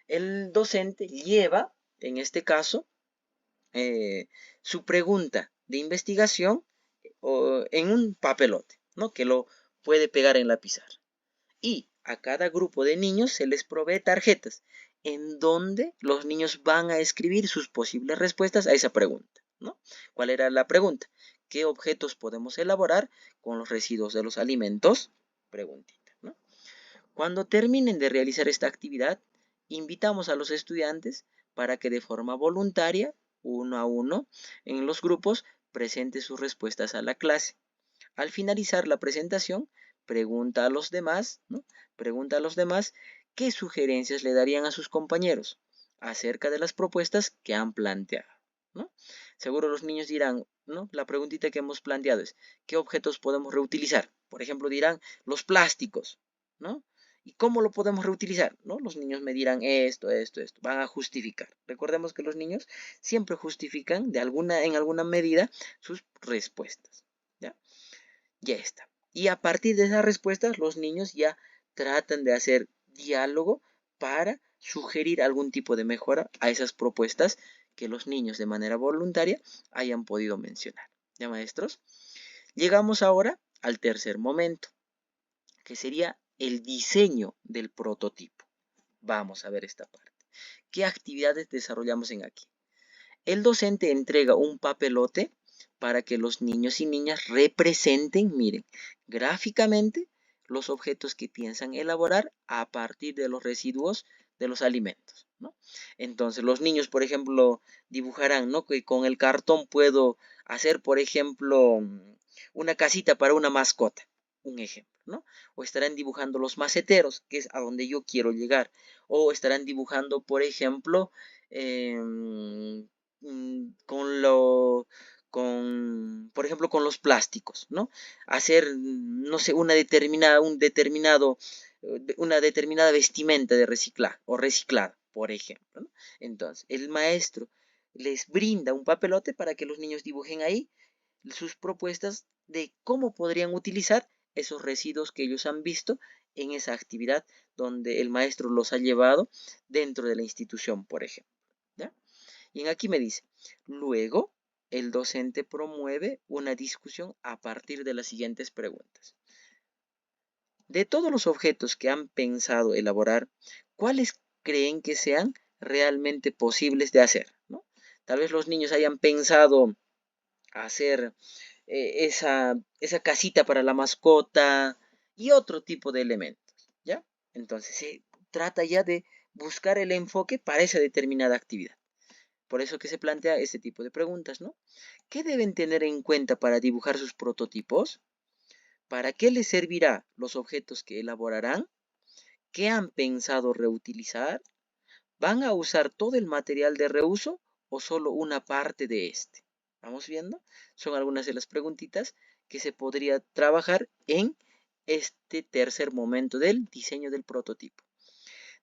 el docente lleva, en este caso, su pregunta de investigación en un papelote, ¿no? Que lo puede pegar en la pizarra. Y a cada grupo de niños se les provee tarjetas en donde los niños van a escribir sus posibles respuestas a esa pregunta, ¿no? ¿Cuál era la pregunta? ¿Qué objetos podemos elaborar con los residuos de los alimentos? Preguntita, ¿no? Cuando terminen de realizar esta actividad, invitamos a los estudiantes para que de forma voluntaria, uno a uno, en los grupos, presenten sus respuestas a la clase. Al finalizar la presentación, pregunta a los demás, ¿no? Pregunta a los demás qué sugerencias le darían a sus compañeros acerca de las propuestas que han planteado, ¿no? Seguro los niños dirán, ¿no? La preguntita que hemos planteado es, ¿qué objetos podemos reutilizar? Por ejemplo, dirán los plásticos, ¿no? ¿Y cómo lo podemos reutilizar? ¿No? Los niños me dirán esto. Van a justificar. Recordemos que los niños siempre justifican en alguna medida sus respuestas. ¿Ya? Ya está. Y a partir de esas respuestas, los niños ya tratan de hacer diálogo para sugerir algún tipo de mejora a esas propuestas que los niños de manera voluntaria hayan podido mencionar. ¿Ya, maestros? Llegamos ahora al tercer momento, que sería el diseño del prototipo. Vamos a ver esta parte. ¿Qué actividades desarrollamos en aquí? El docente entrega un papelote para que los niños y niñas representen, miren, gráficamente los objetos que piensan elaborar a partir de los residuos de los alimentos, ¿no? Entonces, los niños, por ejemplo, dibujarán, ¿no? Que con el cartón puedo hacer, por ejemplo, una casita para una mascota, un ejemplo, ¿no? O estarán dibujando los maceteros, que es a donde yo quiero llegar. O estarán dibujando, por ejemplo, por ejemplo, con los plásticos, ¿no? Hacer, no sé, una determinada vestimenta de reciclar o reciclada, por ejemplo, ¿no? Entonces, el maestro les brinda un papelote para que los niños dibujen ahí sus propuestas de cómo podrían utilizar esos residuos que ellos han visto en esa actividad donde el maestro los ha llevado dentro de la institución, por ejemplo. ¿Ya? Y aquí me dice, luego el docente promueve una discusión a partir de las siguientes preguntas. De todos los objetos que han pensado elaborar, ¿cuáles creen que sean realmente posibles de hacer? ¿No? Tal vez los niños hayan pensado hacer esa casita para la mascota y otro tipo de elementos, ¿ya? Entonces se trata ya de buscar el enfoque para esa determinada actividad. Por eso que se plantea este tipo de preguntas, ¿no? ¿Qué deben tener en cuenta para dibujar sus prototipos? ¿Para qué les servirá los objetos que elaborarán? ¿Qué han pensado reutilizar? ¿Van a usar todo el material de reuso o solo una parte de este? ¿Vamos viendo? Son algunas de las preguntitas que se podría trabajar en este tercer momento del diseño del prototipo.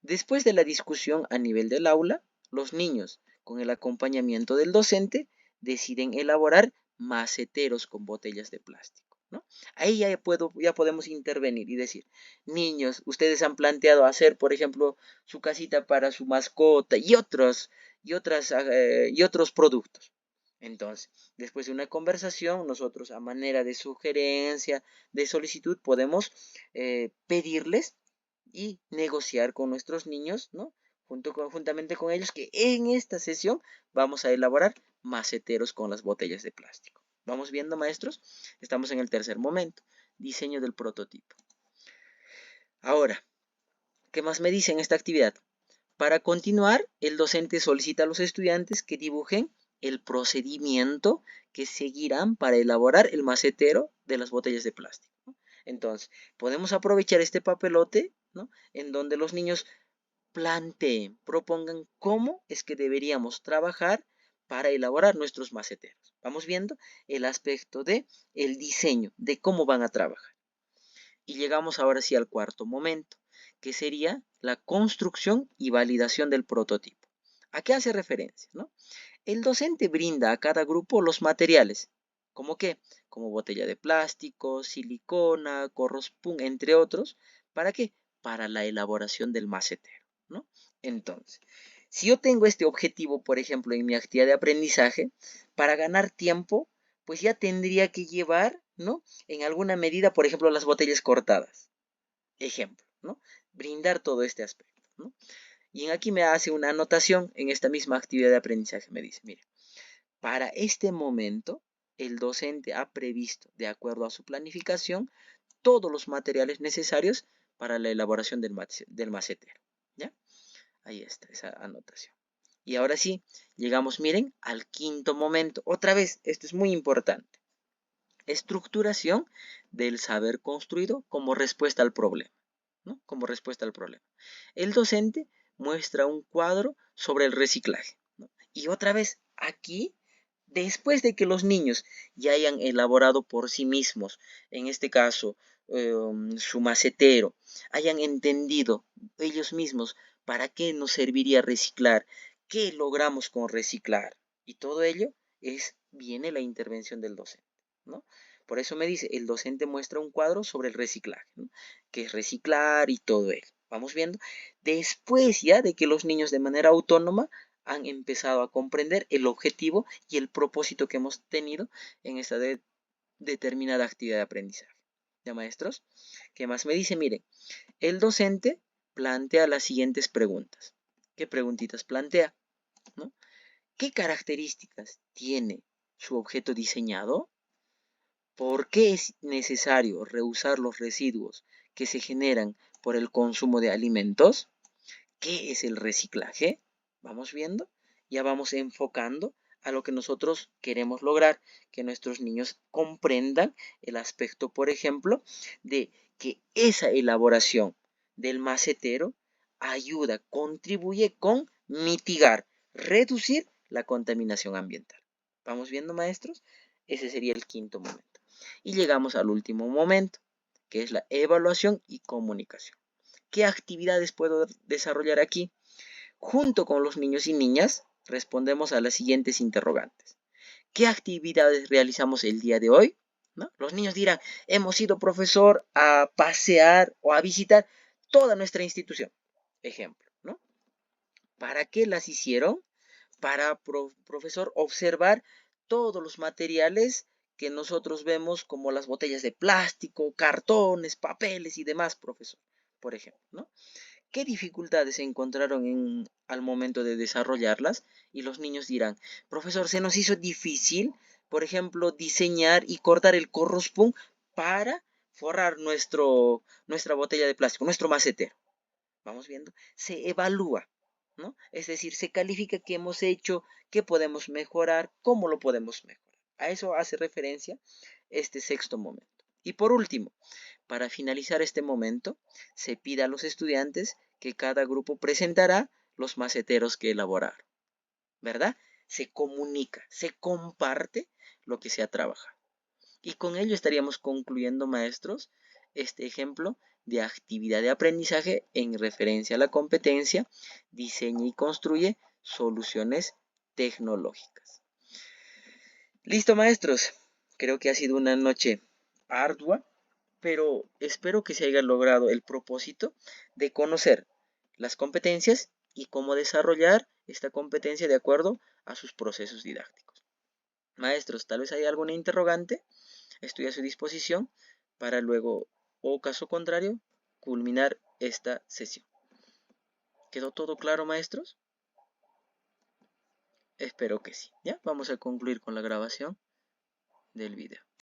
Después de la discusión a nivel del aula, los niños, con el acompañamiento del docente, deciden elaborar maceteros con botellas de plástico, ¿no? Ahí ya podemos intervenir y decir, niños, ustedes han planteado hacer, por ejemplo, su casita para su mascota y otros productos. Entonces, después de una conversación, nosotros a manera de sugerencia, de solicitud, podemos pedirles y negociar con nuestros niños, ¿no? Juntamente con ellos, que en esta sesión vamos a elaborar maceteros con las botellas de plástico. ¿Vamos viendo, maestros? Estamos en el tercer momento, diseño del prototipo. Ahora, ¿qué más me dice en esta actividad? Para continuar, el docente solicita a los estudiantes que dibujen el procedimiento que seguirán para elaborar el macetero de las botellas de plástico, ¿no? Entonces, podemos aprovechar este papelote, ¿no? En donde los niños planteen, propongan cómo es que deberíamos trabajar para elaborar nuestros maceteros. Vamos viendo el aspecto de el diseño, de cómo van a trabajar. Y llegamos ahora sí al cuarto momento, que sería la construcción y validación del prototipo. ¿A qué hace referencia, no? El docente brinda a cada grupo los materiales, ¿como qué? Como botella de plástico, silicona, corrospun, entre otros. ¿Para qué? Para la elaboración del macetero, ¿no? Entonces, si yo tengo este objetivo, por ejemplo, en mi actividad de aprendizaje, para ganar tiempo, pues ya tendría que llevar, ¿no? En alguna medida, por ejemplo, las botellas cortadas. Ejemplo, ¿no? Brindar todo este aspecto, ¿no? Y aquí me hace una anotación en esta misma actividad de aprendizaje. Me dice, mire, para este momento, el docente ha previsto, de acuerdo a su planificación, todos los materiales necesarios para la elaboración del macetero, ¿ya? Ahí está esa anotación. Y ahora sí, llegamos, miren, al quinto momento. Otra vez, esto es muy importante. Estructuración del saber construido como respuesta al problema, ¿no? Como respuesta al problema. El docente muestra un cuadro sobre el reciclaje, ¿no? Y otra vez, aquí, después de que los niños ya hayan elaborado por sí mismos, en este caso, su macetero, hayan entendido ellos mismos para qué nos serviría reciclar, qué logramos con reciclar, y todo ello viene la intervención del docente, ¿no? Por eso me dice, el docente muestra un cuadro sobre el reciclaje, ¿no? Que es reciclar y todo ello. Vamos viendo. Después ya de que los niños de manera autónoma han empezado a comprender el objetivo y el propósito que hemos tenido en esta determinada actividad de aprendizaje. ¿Ya, maestros? ¿Qué más me dice? Miren, el docente plantea las siguientes preguntas. ¿Qué preguntitas plantea? ¿No? ¿Qué características tiene su objeto diseñado? ¿Por qué es necesario reusar los residuos que se generan por el consumo de alimentos? ¿Qué es el reciclaje? Vamos viendo, ya vamos enfocando a lo que nosotros queremos lograr, que nuestros niños comprendan el aspecto, por ejemplo, de que esa elaboración del macetero ayuda, contribuye con mitigar, reducir la contaminación ambiental. ¿Vamos viendo, maestros? Ese sería el quinto momento. Y llegamos al último momento, que es la evaluación y comunicación. ¿Qué actividades puedo desarrollar aquí? Junto con los niños y niñas, respondemos a las siguientes interrogantes. ¿Qué actividades realizamos el día de hoy? ¿No? Los niños dirán, hemos ido, profesor, a pasear o a visitar toda nuestra institución. Ejemplo, ¿no? ¿Para qué las hicieron? Para, profesor, observar todos los materiales que nosotros vemos como las botellas de plástico, cartones, papeles y demás, profesor, por ejemplo, ¿no? ¿Qué dificultades se encontraron al momento de desarrollarlas? Y los niños dirán, profesor, se nos hizo difícil por ejemplo, diseñar y cortar el corrospun para forrar nuestra botella de plástico, nuestro macetero. Vamos viendo, se evalúa, ¿no? Es decir, se califica qué hemos hecho, qué podemos mejorar, cómo lo podemos mejorar. A eso hace referencia este sexto momento. Y por último, para finalizar este momento, se pide a los estudiantes que cada grupo presentará los maceteros que elaboraron, ¿verdad? Se comunica, se comparte lo que se ha trabajado. Y con ello estaríamos concluyendo, maestros, este ejemplo de actividad de aprendizaje en referencia a la competencia, diseña y construye soluciones tecnológicas. Listo, maestros. Creo que ha sido una noche ardua, pero espero que se haya logrado el propósito de conocer las competencias y cómo desarrollar esta competencia de acuerdo a sus procesos didácticos. Maestros, tal vez hay alguna interrogante. Estoy a su disposición para luego, o caso contrario, culminar esta sesión. ¿Quedó todo claro, maestros? Espero que sí. Ya, vamos a concluir con la grabación del video.